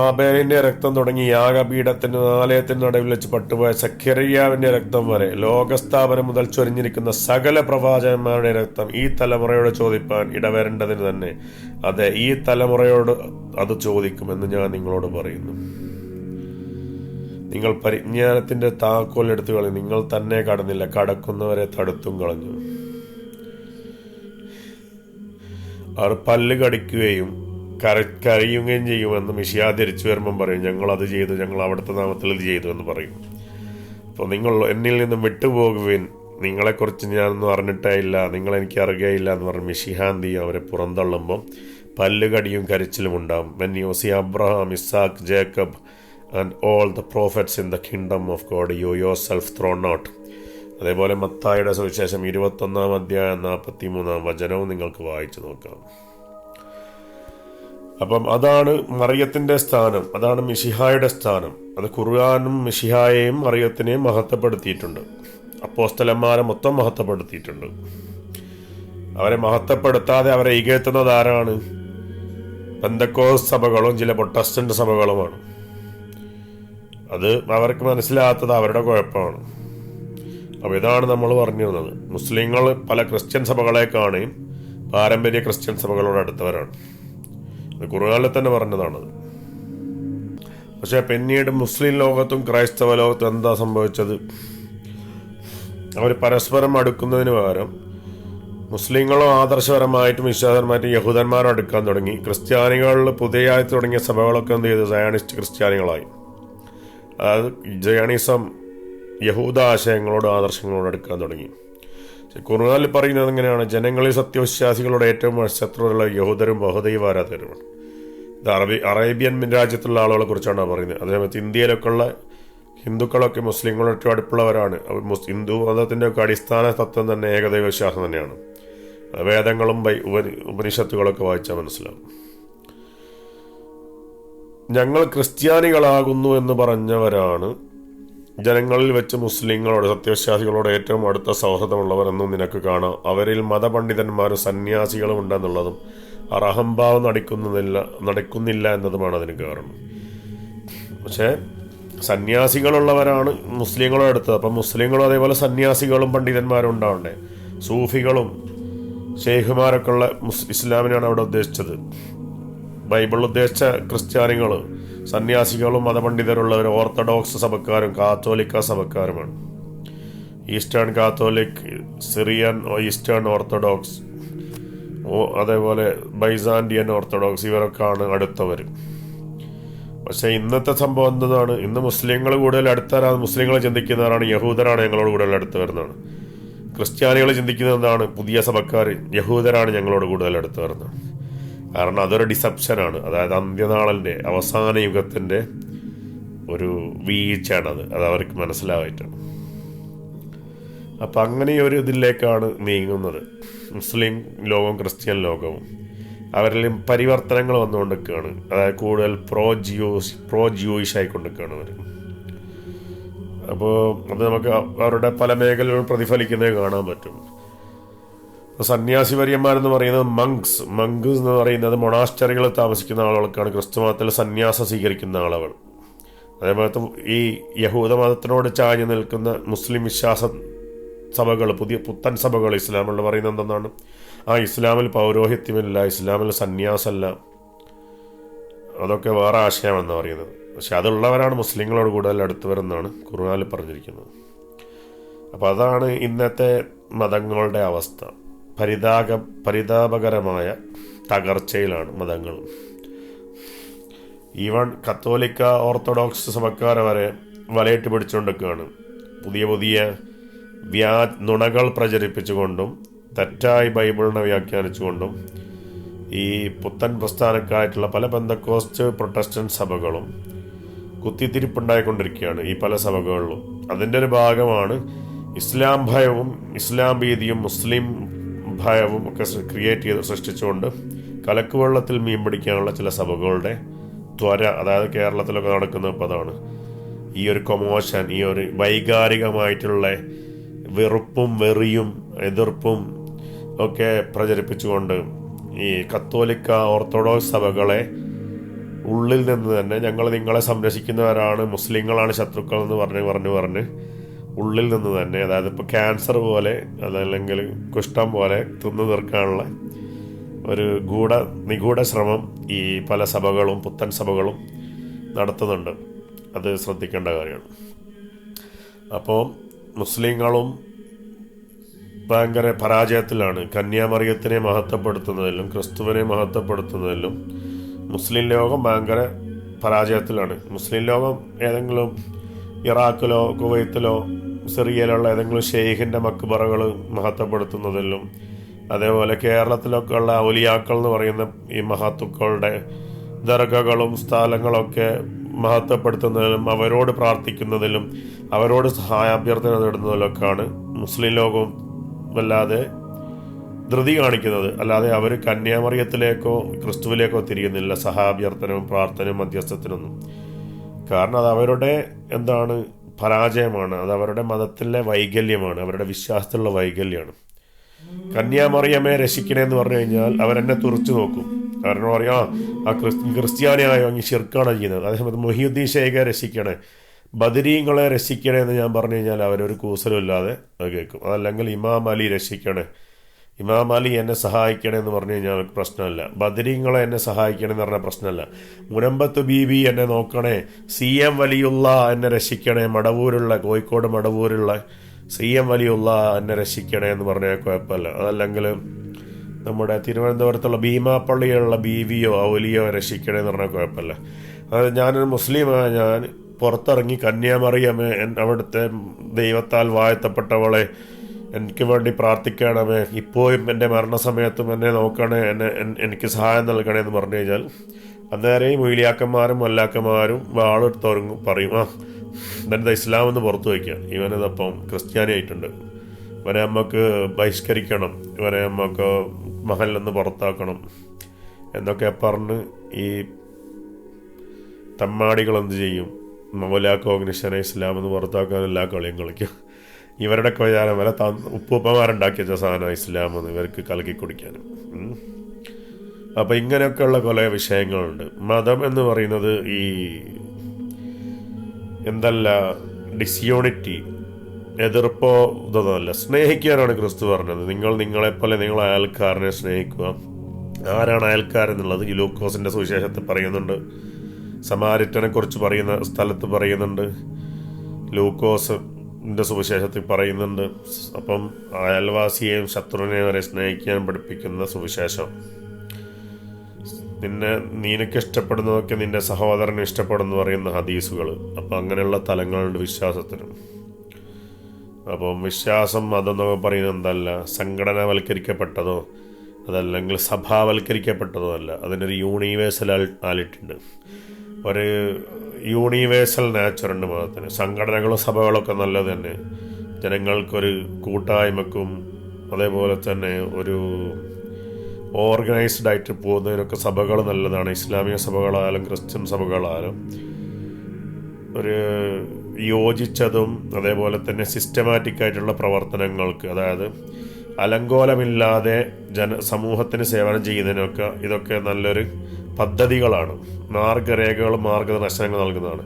ആബേലിന്റെ രക്തം തുടങ്ങി യാഗപീഠത്തിന് ആലയത്തിന് നടുവിൽ വെച്ച് പട്ടുപോയ സഖറിയാവിന്റെ രക്തം വരെ ലോകസ്ഥാപനം മുതൽ ചൊരിഞ്ഞിരിക്കുന്ന സകല പ്രവാചകന്മാരുടെ രക്തം ഈ തലമുറയോട് ചോദിപ്പാൻ ഇടവരേണ്ടതിന് തന്നെ അതെ, ഈ തലമുറയോട് അത് ചോദിക്കുമെന്ന് ഞാൻ നിങ്ങളോട് പറയുന്നു. നിങ്ങൾ പരിജ്ഞാനത്തിന്റെ താക്കോൽ എടുത്തു കളഞ്ഞു, നിങ്ങൾ തന്നെ കടന്നില്ല, കടക്കുന്നവരെ തടുത്തും കളഞ്ഞു. അവർ പല്ല് കടിക്കുകയും കരയുകയും ചെയ്യുമെന്ന് മിശിഹാ തിരിച്ചു വരുമ്പം പറയും, ഞങ്ങളത് ചെയ്തു, ഞങ്ങൾ അവിടുത്തെ നാമത്തിൽ ഇത് ചെയ്തു എന്ന് പറയും. അപ്പോൾ നിങ്ങൾ എന്നിൽ നിന്നും വിട്ടുപോകുവിൻ, നിങ്ങളെക്കുറിച്ച് ഞാനൊന്നും അറിഞ്ഞിട്ടേ ഇല്ല, നിങ്ങളെനിക്ക് അറിയുകയില്ല എന്ന് പറഞ്ഞ് മിശിഹാന്തി അവരെ പുറന്തള്ളുമ്പം പല്ലുകടിയും കരച്ചിലും ഉണ്ടാവും. When you see Abraham, Isaac, Jacob and all the prophets in the kingdom of God, you yourself thrown out. അതേപോലെ മത്തായിയുടെ സുവിശേഷം 21-ാം അധ്യായം 43-ാം വചനവും നിങ്ങൾക്ക് വായിച്ചു നോക്കാം. അപ്പം അതാണ് മറിയത്തിൻ്റെ സ്ഥാനം, അതാണ് മിശിഹായുടെ സ്ഥാനം. അത് ഖുർആനും മിശിഹായെയും മറിയത്തിനെയും മഹത്വപ്പെടുത്തിയിട്ടുണ്ട്. അപ്പോസ്തലന്മാരെ മൊത്തം മഹത്വപ്പെടുത്തിയിട്ടുണ്ട്. അവരെ മഹത്വപ്പെടുത്താതെ അവരെ ഇകഴ്ത്തുന്നത് ആരാണ്? പെന്തക്കോസ്ത് സഭകളും ചില പ്രൊട്ടസ്റ്റന്റ് സഭകളുമാണ്. അത് അവർക്ക് മനസ്സിലാകാത്തത് അവരുടെ കുഴപ്പമാണ്. അപ്പോൾ ഇതാണ് നമ്മൾ പറഞ്ഞു വന്നത്. മുസ്ലിങ്ങൾ പല ക്രിസ്ത്യൻ സഭകളെ കാണുകയും പാരമ്പര്യ ക്രിസ്ത്യൻ സഭകളോട് അടുത്തവരാണ്. ഖുർആനിൽ തന്നെ പറഞ്ഞതാണത്. പക്ഷെ പിന്നീട് മുസ്ലിം ലോകത്തും ക്രൈസ്തവ ലോകത്തും എന്താ സംഭവിച്ചത്? അവർ പരസ്പരം അടുക്കുന്നതിന് പകരം മുസ്ലിങ്ങളോ ആദർശപരമായിട്ടും വിശ്വാസപരമായിട്ടും യഹൂദന്മാരും അടുക്കാൻ തുടങ്ങി. ക്രിസ്ത്യാനികളിൽ പുതിയതായി തുടങ്ങിയ സഭകളൊക്കെ എന്ത് ചെയ്തു? സയണിസ്റ്റ് ക്രിസ്ത്യാനികളായി. അതായത് ജയണിസം യഹൂദ ആശയങ്ങളോട് ആദർശങ്ങളോട് അടുക്കാൻ തുടങ്ങി. ഖുർആനിൽ പറയുന്നത് എങ്ങനെയാണ്? ജനങ്ങളിൽ സത്യവിശ്വാസികളോട് ഏറ്റവും ശത്രുതയുള്ള യഹൂദരും ബഹുദൈവ ആരാധകരുമാണ്. ഇത് അറേബ്യൻ രാജ്യത്തുള്ള ആളുകളെ കുറിച്ചാണ് പറയുന്നത്. അതേപോലെ ഇന്ത്യയിലൊക്കെ ഉള്ള ഹിന്ദുക്കളൊക്കെ മുസ്ലിങ്ങളൊക്കെ അടുപ്പുള്ളവരാണ്. ഹിന്ദു മതത്തിൻ്റെ ഒക്കെ അടിസ്ഥാന തത്വം തന്നെ ഏകദൈവ വിശ്വാസം തന്നെയാണ്. വേദങ്ങളും ഉപനിഷത്തുകളൊക്കെ വായിച്ചാൽ മനസ്സിലാവും. ഞങ്ങൾ ക്രിസ്ത്യാനികളാകുന്നു എന്ന് പറഞ്ഞവരാണ് ജനങ്ങളിൽ വെച്ച് മുസ്ലിങ്ങളോട് സത്യവിശ്വാസികളോട് ഏറ്റവും അടുത്ത സൗഹൃദമുള്ളവരെന്നും നിനക്ക് കാണാം. അവരിൽ മതപണ്ഡിതന്മാരും സന്യാസികളും ഉണ്ടെന്നുള്ളതും അവർ അഹംഭാവം നടക്കുന്നില്ല എന്നതുമാണ് അതിന് കാരണം. പക്ഷേ സന്യാസികളുള്ളവരാണ് മുസ്ലിങ്ങളോട് അടുത്തത്. അപ്പം മുസ്ലിങ്ങളും അതേപോലെ സന്യാസികളും പണ്ഡിതന്മാരും ഉണ്ടാവണ്ടേ. സൂഫികളും ഷെയ്ഖുമാരൊക്കെ ഉള്ള ഇസ്ലാമിനാണ് അവിടെ ഉദ്ദേശിച്ചത്. ബൈബിൾ ഉദ്ദേശിച്ച ക്രിസ്ത്യാനികൾ, സന്യാസികളും മതപണ്ഡിതരുള്ളവർ ഓർത്തഡോക്സ് സഭക്കാരും കാത്തോലിക്ക സഭക്കാരുമാണ്. Eastern Catholic, Syrian Eastern Orthodox, അതേപോലെ ബൈസാൻഡിയൻ ഓർത്തഡോക്സ്, ഇവരൊക്കെയാണ് അടുത്തവർ. പക്ഷേ ഇന്നത്തെ സംഭവം എന്താണ്? ഇന്ന് മുസ്ലിങ്ങൾ കൂടുതൽ അടുത്തവരാണ്. മുസ്ലിങ്ങൾ ചിന്തിക്കുന്നവരാണ് യഹൂദരാണ് ഞങ്ങളോട് കൂടുതൽ അടുത്ത് വരുന്നതാണ്. ക്രിസ്ത്യാനികൾ ചിന്തിക്കുന്നത് എന്താണ്? പുതിയ സഭക്കാർ യഹൂദരാണ് ഞങ്ങളോട് കൂടുതൽ അടുത്ത് വരുന്നത്. കാരണം അതൊരു ഡിസപ്ഷനാണ്. അതായത് അന്ത്യനാളിൻ്റെ അവസാന യുഗത്തിൻ്റെ ഒരു വീഴ്ചയാണത്. അത് അവർക്ക് മനസ്സിലാവായിട്ടാണ്. അപ്പം അങ്ങനെ ഒരു ഇതിലേക്കാണ് നീങ്ങുന്നത് മുസ്ലിം ലോകവും ക്രിസ്ത്യൻ ലോകവും. അവരിലും പരിവർത്തനങ്ങൾ വന്നുകൊണ്ടിരിക്കുകയാണ്. അതായത് കൂടുതൽ പ്രോ ജ്യൂയിഷ് ആയിക്കൊണ്ടിരിക്കുകയാണ് അവർ. അപ്പോൾ അത് നമുക്ക് അവരുടെ പല മേഖലകളും പ്രതിഫലിക്കുന്നത് കാണാൻ പറ്റും. സന്യാസി വര്യന്മാരെന്ന് പറയുന്നത് മങ്സ് എന്ന് പറയുന്നത് മൊണാസ്റ്ററികളിൽ താമസിക്കുന്ന ആളുകൾക്കാണ്. ക്രിസ്തു മതത്തിൽ സന്യാസം സ്വീകരിക്കുന്ന ആളുകൾ. അതേപോലെ ഈ യഹൂദ മതത്തിനോട് ചാഞ്ഞു നിൽക്കുന്ന മുസ്ലിം വിശ്വാസ സഭകൾ, പുത്തൻ സഭകൾ ഇസ്ലാമിൽ പറയുന്നത് എന്തെന്നാണ്? ഇസ്ലാമിൽ പൗരോഹിത്യമില്ല, ഇസ്ലാമിൽ സന്യാസമല്ല, അതൊക്കെ വേറെ ആശയമെന്നാണ് പറയുന്നത്. പക്ഷെ അതുള്ളവരാണ് മുസ്ലിങ്ങളോട് കൂടുതൽ അടുത്ത് വരുന്നതാണ് ഖുർആനിൽ പറഞ്ഞിരിക്കുന്നത്. അപ്പോൾ അതാണ് ഇന്നത്തെ മതങ്ങളുടെ അവസ്ഥ. പരിതാപകരമായ തകർച്ചയിലാണ് മതങ്ങൾ. ഈവൻ കത്തോലിക്ക ഓർത്തഡോക്സ് സഭക്കാരെ വരെ വലയിട്ട് പിടിച്ചുകൊണ്ടിരിക്കുകയാണ്. പുതിയ നുണകൾ പ്രചരിപ്പിച്ചുകൊണ്ടും തെറ്റായി ബൈബിളിനെ വ്യാഖ്യാനിച്ചുകൊണ്ടും ഈ പുത്തൻ പ്രസ്ഥാനക്കാരായിട്ടുള്ള പല പെന്തക്കോസ്റ്റ് പ്രൊട്ടസ്റ്റന്റ് സഭകളും കുത്തിത്തിരിപ്പുണ്ടായിക്കൊണ്ടിരിക്കുകയാണ് ഈ പല സഭകളിലും. അതിൻ്റെ ഒരു ഭാഗമാണ് ഇസ്ലാം ഭയവും ഇസ്ലാം ഭീതിയും മുസ്ലിം ഭയവും ഒക്കെ സൃഷ്ടിച്ചുകൊണ്ട് കലക്കുവെള്ളത്തിൽ മീൻ പിടിക്കാനുള്ള ചില സഭകളുടെ ത്വര. അതായത് കേരളത്തിലൊക്കെ നടക്കുന്ന ഇപ്പോൾ അതാണ്. ഈ ഒരു കൊമോഷൻ, ഈ ഒരു വൈകാരികമായിട്ടുള്ള വെറുപ്പും വെറിയും എതിർപ്പും ഒക്കെ പ്രചരിപ്പിച്ചുകൊണ്ട് ഈ കത്തോലിക്ക ഓർത്തഡോക്സ് സഭകളെ ഉള്ളിൽ നിന്ന് തന്നെ ഞങ്ങൾ നിങ്ങളെ സംരക്ഷിക്കുന്നവരാണ്, മുസ്ലിങ്ങളാണ് ശത്രുക്കൾ എന്ന് പറഞ്ഞ് ഉള്ളിൽ നിന്ന് തന്നെ, അതായത് ഇപ്പോൾ ക്യാൻസർ പോലെ അതല്ലെങ്കിൽ കുഷ്ഠം പോലെ തിന്നു തീർക്കാനുള്ള ഒരു നിഗൂഢ ശ്രമം ഈ പല സഭകളും പുത്തൻ സഭകളും നടത്തുന്നുണ്ട്. അത് ശ്രദ്ധിക്കേണ്ട കാര്യമാണ്. അപ്പോൾ മുസ്ലിങ്ങളും ഭയങ്കര പരാജയത്തിലാണ്. കന്യാമറിയത്തിനെ മഹത്വപ്പെടുത്തുന്നതിലും ക്രിസ്തുവിനെ മഹത്വപ്പെടുത്തുന്നതിലും മുസ്ലിം ലോകം ഭയങ്കര പരാജയത്തിലാണ്. മുസ്ലിം ലോകം ഏതെങ്കിലും ഇറാഖിലോ കുവൈത്തിലോ സിറിയയിലുള്ള ഏതെങ്കിലും ഷെയ്ഖിൻ്റെ മക്ബറകൾ മഹത്വപ്പെടുത്തുന്നതിലും, അതേപോലെ കേരളത്തിലൊക്കെ ഉള്ള ഔലിയാക്കൾ എന്ന് പറയുന്ന ഈ മഹത്തുക്കളുടെ ദർഗകളും സ്ഥലങ്ങളൊക്കെ മഹത്വപ്പെടുത്തുന്നതിലും അവരോട് പ്രാർത്ഥിക്കുന്നതിലും അവരോട് സഹായാഭ്യർത്ഥന നേടുന്നതിലൊക്കെയാണ് മുസ്ലിം ലോകവും വല്ലാതെ ധൃതി കാണിക്കുന്നത്. അല്ലാതെ അവർ കന്യാമറിയത്തിലേക്കോ ക്രിസ്തുവിലേക്കോ തിരിയുന്നില്ല സഹാഭ്യർത്ഥനവും പ്രാർത്ഥനയും മധ്യസ്ഥത്തിനൊന്നും. കാരണം അത് അവരുടെ പരാജയമാണ്. അത് അവരുടെ മതത്തിലെ വൈകല്യമാണ്, അവരുടെ വിശ്വാസത്തിലുള്ള വൈകല്യമാണ്. കന്യാമറിയമേ രക്ഷിക്കണേന്ന് പറഞ്ഞു കഴിഞ്ഞാൽ അവരെന്നെ തുറച്ചു നോക്കും. കാരണം പറയാം ക്രിസ്ത്യാനിയായോ അങ്ങ് ഷിർക്കാണ് ചെയ്യുന്നത്. അതേസമയത്ത് മുഹിയുദ്ദീൻ ഷേഖെ രക്ഷിക്കണേ, ബദരീങ്ങളെ രക്ഷിക്കണേ എന്ന് ഞാൻ പറഞ്ഞു കഴിഞ്ഞാൽ അവരൊരു കൂസലുമില്ലാതെ അത് കേൾക്കും. അതല്ലെങ്കിൽ ഇമാം അലി രക്ഷിക്കണേ, ഇമാം അലി എന്നെ സഹായിക്കണേ എന്ന് പറഞ്ഞു കഴിഞ്ഞാൽ അവർക്ക് പ്രശ്നമല്ല. ബദരീങ്ങളെ എന്നെ സഹായിക്കണേ എന്ന് പറഞ്ഞാൽ പ്രശ്നമല്ല. മുനമ്പത്ത് ബീബി എന്നെ നോക്കണേ, CM വലിയുള്ള എന്നെ രക്ഷിക്കണേ, കോഴിക്കോട് മടവൂരുള്ള CM വലിയുള്ള എന്നെ രക്ഷിക്കണേ എന്ന് പറഞ്ഞാൽ കുഴപ്പമില്ല. അതല്ലെങ്കിൽ നമ്മുടെ തിരുവനന്തപുരത്തുള്ള ഭീമാപ്പള്ളിയിലുള്ള ബീവിയോ ഔലിയോ രക്ഷിക്കണേ എന്ന് പറഞ്ഞാൽ കുഴപ്പമില്ല. അതായത് ഞാനൊരു മുസ്ലിമായ ഞാൻ പുറത്തിറങ്ങി കന്യാമറിയമേ, അവിടുത്തെ ദൈവത്താൽ വാഴ്ത്തപ്പെട്ടവളെ എനിക്ക് വേണ്ടി പ്രാർത്ഥിക്കണമേ, ഇപ്പോഴും എൻ്റെ മരണസമയത്തും എന്നെ നോക്കണേ, എനിക്ക് സഹായം നൽകണേ എന്ന് പറഞ്ഞു കഴിഞ്ഞാൽ അന്നേരം മൊയ്ലിയാക്കന്മാരും മൊല്ലാക്കന്മാരും വാളെടുത്തുറങ്ങും, പറയും ഇതെന്താ ഇസ്ലാം എന്ന് പുറത്തു വയ്ക്കുക, ഇവനിതപ്പം ക്രിസ്ത്യാനി ആയിട്ടുണ്ട്, ഇവനെ നമുക്ക് ബഹിഷ്കരിക്കണം, ഇവനെ നമുക്ക് മഹലിൽ നിന്ന് പുറത്താക്കണം എന്നൊക്കെ പറഞ്ഞ് ഈ തമ്മാടികൾ എന്ത് ചെയ്യും? മൗലാക്കോഗ്നിഷനെ ഇസ്ലാം എന്ന് പുറത്താക്കാൻ എല്ലാ കളിയും കളിക്കും. ഇവരുടെ വിചാരം വരെ ഉപ്പുപ്പമാരുണ്ടാക്കി വെച്ച സാധനം ഇസ്ലാം എന്ന് ഇവർക്ക് കലക്കി കുടിക്കാനും. അപ്പം ഇങ്ങനെയൊക്കെയുള്ള കുറേ വിഷയങ്ങളുണ്ട്. മതം എന്ന് പറയുന്നത് ഈ ഡിസ്യൂണിറ്റി, എതിർപ്പോ ഇതൊന്നുമല്ല, സ്നേഹിക്കാനാണ് ക്രിസ്തു പറഞ്ഞത്. നിങ്ങൾ നിങ്ങളെപ്പോലെ നിങ്ങൾ അയൽക്കാരനെ സ്നേഹിക്കുക, ആരാണ് അയൽക്കാരെന്നുള്ളത് ഈ ലൂക്കോസിൻ്റെ സുവിശേഷത്തിൽ പറയുന്നുണ്ട്. സമാരിറ്റനെ കുറിച്ച് പറയുന്ന സ്ഥലത്ത് പറയുന്നുണ്ട്. ലൂക്കോസിൻ്റെ സുവിശേഷത്തിൽ പറയുന്നുണ്ട്. അപ്പം അയൽവാസിയെയും ശത്രുവിനെയും വരെ സ്നേഹിക്കാൻ പഠിപ്പിക്കുന്ന സുവിശേഷം. നിനക്ക് ഇഷ്ടപ്പെടുന്നതൊക്കെ നിന്റെ സഹോദരന് ഇഷ്ടപ്പെടുന്നു പറയുന്ന ഹദീസുകൾ. അപ്പം അങ്ങനെയുള്ള തലങ്ങളുണ്ട് വിശ്വാസത്തിന്. അപ്പം വിശ്വാസം അതെന്നൊക്കെ പറയുന്നത് എന്തല്ല സംഘടനാവൽക്കരിക്കപ്പെട്ടതോ അതല്ലെങ്കിൽ സഭാവൽക്കരിക്കപ്പെട്ടതോ അല്ല. അതിനൊരു യൂണിവേഴ്സൽ ആലിട്ടുണ്ട്, ഒരു യൂണിവേഴ്സൽ നാച്ചറുണ്ട് മതത്തിന്. സംഘടനകളും സഭകളൊക്കെ നല്ലത് തന്നെ, ജനങ്ങൾക്കൊരു കൂട്ടായ്മക്കും അതേപോലെ തന്നെ ഒരു ഓർഗനൈസ്ഡ് ആയിട്ട് പോകുന്നതിനൊക്കെ സഭകൾ നല്ലതാണ്. ഇസ്ലാമിക സഭകളായാലും ക്രിസ്ത്യൻ സഭകളായാലും ഒരു യോജിച്ചതും അതേപോലെ തന്നെ സിസ്റ്റമാറ്റിക് ആയിട്ടുള്ള പ്രവർത്തനങ്ങൾക്ക്, അതായത് അലങ്കോലമില്ലാതെ സമൂഹത്തിന് സേവനം ചെയ്യുന്നതിനൊക്കെ ഇതൊക്കെ നല്ലൊരു പദ്ധതികളാണ്, മാർഗരേഖകളും മാർഗദർശനങ്ങൾ നൽകുന്നതാണ്.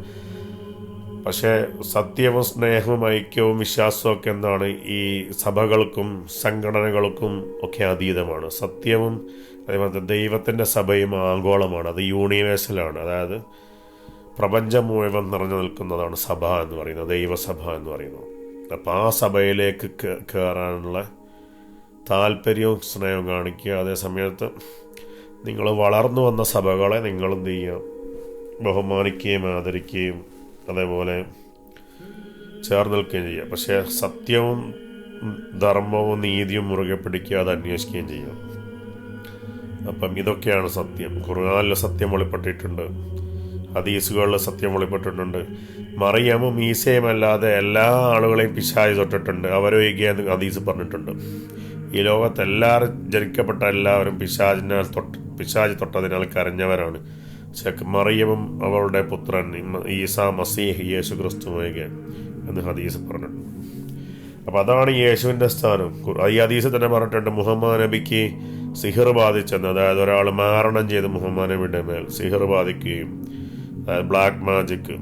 പക്ഷേ സത്യവും സ്നേഹവും ഐക്യവും വിശ്വാസവും ഒക്കെ എന്താണ് ഈ സഭകൾക്കും സംഘടനകൾക്കും ഒക്കെ അതീതമാണ്. സത്യവും അതേപോലെ ദൈവത്തിൻ്റെ സഭയും ആഗോളമാണ്, അത് യൂണിവേഴ്സലാണ്. അതായത് പ്രപഞ്ചം മുഴുവൻ നിറഞ്ഞു നിൽക്കുന്നതാണ് സഭ എന്ന് പറയുന്നത്, ദൈവസഭ എന്ന് പറയുന്നത്. അപ്പോൾ ആ സഭയിലേക്ക് കയറാനുള്ള താല്പര്യവും സ്നേഹവും കാണിക്കുക. അതേ സമയത്ത് നിങ്ങൾ വളർന്നു വന്ന സഭകളെ നിങ്ങൾ എന്ത് ചെയ്യുക, ബഹുമാനിക്കുകയും ആദരിക്കുകയും അതേപോലെ ചേർന്ന് നിൽക്കുകയും ചെയ്യുക. പക്ഷേ സത്യവും ധർമ്മവും നീതിയും മുറുകെ പിടിക്കുക, അത് അന്വേഷിക്കുകയും ചെയ്യുക. അപ്പം ഇതൊക്കെയാണ് സത്യം. ഖുർആനിൽ സത്യം വെളിപ്പെട്ടിട്ടുണ്ട്, ഹദീസുകളിൽ സത്യം വെളിപ്പെട്ടിട്ടുണ്ട്. മറിയമും ഈസയും അല്ലാതെ എല്ലാ ആളുകളെയും പിശാച് തൊട്ടിട്ടുണ്ട്, അവരൊഴികെയെന്ന് ഹദീസ് പറഞ്ഞിട്ടുണ്ട്. ഈ ലോകത്ത് എല്ലാവരും ജനിക്കപ്പെട്ട എല്ലാവരും പിശാച് തൊട്ടതിനാൽ കരഞ്ഞവരാണ്. മറിയമും അവളുടെ പുത്രൻ ഈസാ മസീഹ് യേശു ക്രിസ്തു ഒഴികെ എന്ന് ഹദീസ് പറഞ്ഞിട്ടുണ്ട്. അപ്പം അതാണ് യേശുവിൻ്റെ സ്ഥാനം. ഈ ഹദീസ് തന്നെ പറഞ്ഞിട്ടുണ്ട്, മുഹമ്മദ് നബിക്ക് സിഹിർ ബാധിച്ചെന്ന്. അതായത് ഒരാൾ മാരണം ചെയ്ത് മുഹമ്മദ് നബിയുടെ മേൽ സിഹിർ ബാധിക്കുകയും, അതായത് ബ്ലാക്ക് മാജിക്ക്,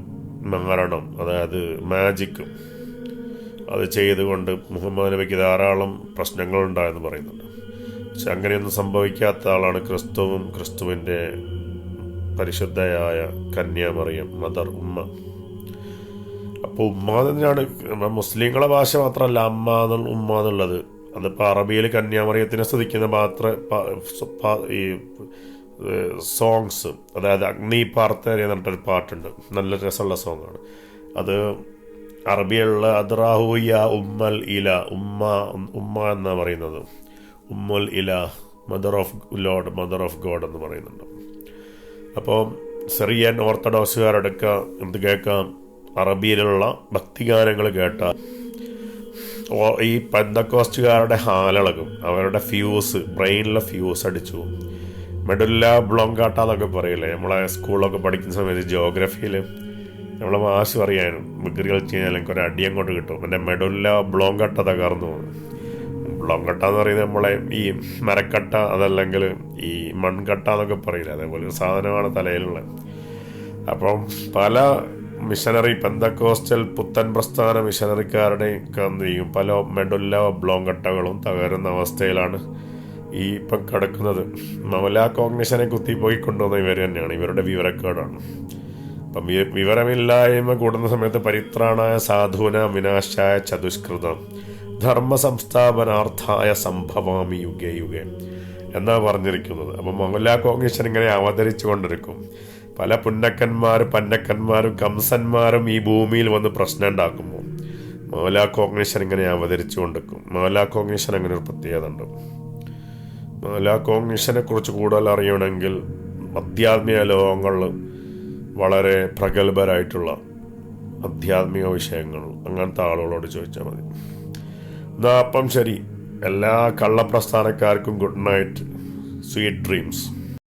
മാരണം, അതായത് മാജിക്ക് അത് ചെയ്തുകൊണ്ട് മുഹമ്മദ് നബിക്ക് ധാരാളം പ്രശ്നങ്ങളുണ്ടായെന്ന് പറയുന്നുണ്ട്. പക്ഷെ അങ്ങനെയൊന്നും സംഭവിക്കാത്ത ആളാണ് ക്രിസ്തുവും ക്രിസ്തുവിൻ്റെ പരിശുദ്ധയായ കന്യാമറിയം, മദർ, ഉമ്മ. അപ്പോൾ ഉമ്മ തന്നെയാണ് മുസ്ലിങ്ങളെ ഭാഷ മാത്രമല്ല ഉമ്മ എന്നുള്ളത്. അതിപ്പോൾ അറബിയിൽ കന്യാമറിയത്തിനെ സ്തുതിക്കുന്ന ഈ സോങ്സ്, അതായത് അഗ്നി പാർത്തേരി എന്ന് പറഞ്ഞിട്ടൊരു പാട്ടുണ്ട്, നല്ല രസമുള്ള സോങ്ങാണ് അത്. അറബിയുള്ള അദ്റാഹുയ ഉമ്മൽ ഇല, ഉമ്മ എന്നാണ് പറയുന്നത്. ഉമ്മുൽ ഇല, mother of load, mother of God എന്ന് പറയുന്നുണ്ട്. അപ്പോൾ സിറിയൻ ഓർത്തഡോക്സുകാരെടുക്കുക എന്ത് കേൾക്കാം, അറബിയിലുള്ള ഭക്തിഗാനങ്ങൾ കേട്ടാൽ ഈ പെന്തക്കോസ്റ്റുകാരുടെ ഹാലളകും, അവരുടെ ഫ്യൂസ്, ബ്രെയിനിലെ ഫ്യൂസ് അടിച്ചു. മെഡുല്ല ബ്ലോങ്കാട്ട എന്നൊക്കെ പറയില്ലേ, നമ്മളെ സ്കൂളിലൊക്കെ പഠിക്കുന്ന സമയത്ത് ജിയോഗ്രഫിയിൽ നമ്മളെ മാഷ് പറയാനും വികൃതി കളിച്ച് കഴിഞ്ഞാൽ എനിക്ക് ഒരു അടി അങ്ങോട്ട് കിട്ടും. എൻ്റെ മെഡുല്ല ബ്ലോങ്കട്ട തകർന്നു പോകും. ബ്ലോങ്കട്ട എന്ന് പറയുന്നത് നമ്മളെ ഈ മരക്കട്ട അതല്ലെങ്കിൽ ഈ മൺകട്ട എന്നൊക്കെ പറയില്ല, അതേപോലെ ഒരു സാധനമാണ് തലയിലുള്ള. അപ്പം പല മിഷനറി പെന്തക്കോസ്റ്റൽ പുത്തൻ പ്രസ്ഥാന മിഷനറിക്കാരുടെ എന്ത് ചെയ്യും, പല മെഡുല്ല ബ്ലോങ്കട്ടകളും തകരുന്ന അവസ്ഥയിലാണ് ഈ ഇപ്പം കിടക്കുന്നത്. മൗല കോഗ്നിഷനെ കുത്തിപ്പോയി കൊണ്ടുവന്ന ഇവർ തന്നെയാണ്, ഇവരുടെ വിവരക്കേടാണ്. അപ്പം വിവരമില്ലായ്മ കൂടുന്ന സമയത്ത് പരിത്രാണായ സാധൂന വിനാശായ ചതുഷ്കൃതം ധർമ്മ സംസ്ഥാപനാർത്ഥായ സംഭവാമി യുഗേ യുഗേ എന്നാണ് പറഞ്ഞിരിക്കുന്നത്. അപ്പം മൗല കോഗ്നിഷൻ ഇങ്ങനെ അവതരിച്ചു കൊണ്ടിരിക്കും. പല പുന്നക്കന്മാരും പന്നക്കന്മാരും കംസന്മാരും ഈ ഭൂമിയിൽ വന്ന് പ്രശ്നം ഉണ്ടാക്കുമ്പോൾ മൗല കോഗ്നിഷൻ ഇങ്ങനെ അവതരിച്ചു കൊണ്ടിരിക്കും. മൗല കോഗ്നിഷൻ അങ്ങനെ ഒരു പ്രത്യേകത ഉണ്ട്. മൗല കോഗ്നിഷനെ കുറിച്ച് കൂടുതൽ അറിയണമെങ്കിൽ ആധ്യാത്മിക ലോകങ്ങളിൽ വളരെ പ്രഗത്ഭരായിട്ടുള്ള ആധ്യാത്മിക വിഷയങ്ങൾ അങ്ങനത്തെ ആളുകളോട് ചോദിച്ചാൽ മതി. അപ്പം ശരി, എല്ലാ കള്ളപ്രസ്ഥാനക്കാർക്കും ഗുഡ് നൈറ്റ്, സ്വീറ്റ് ഡ്രീംസ്.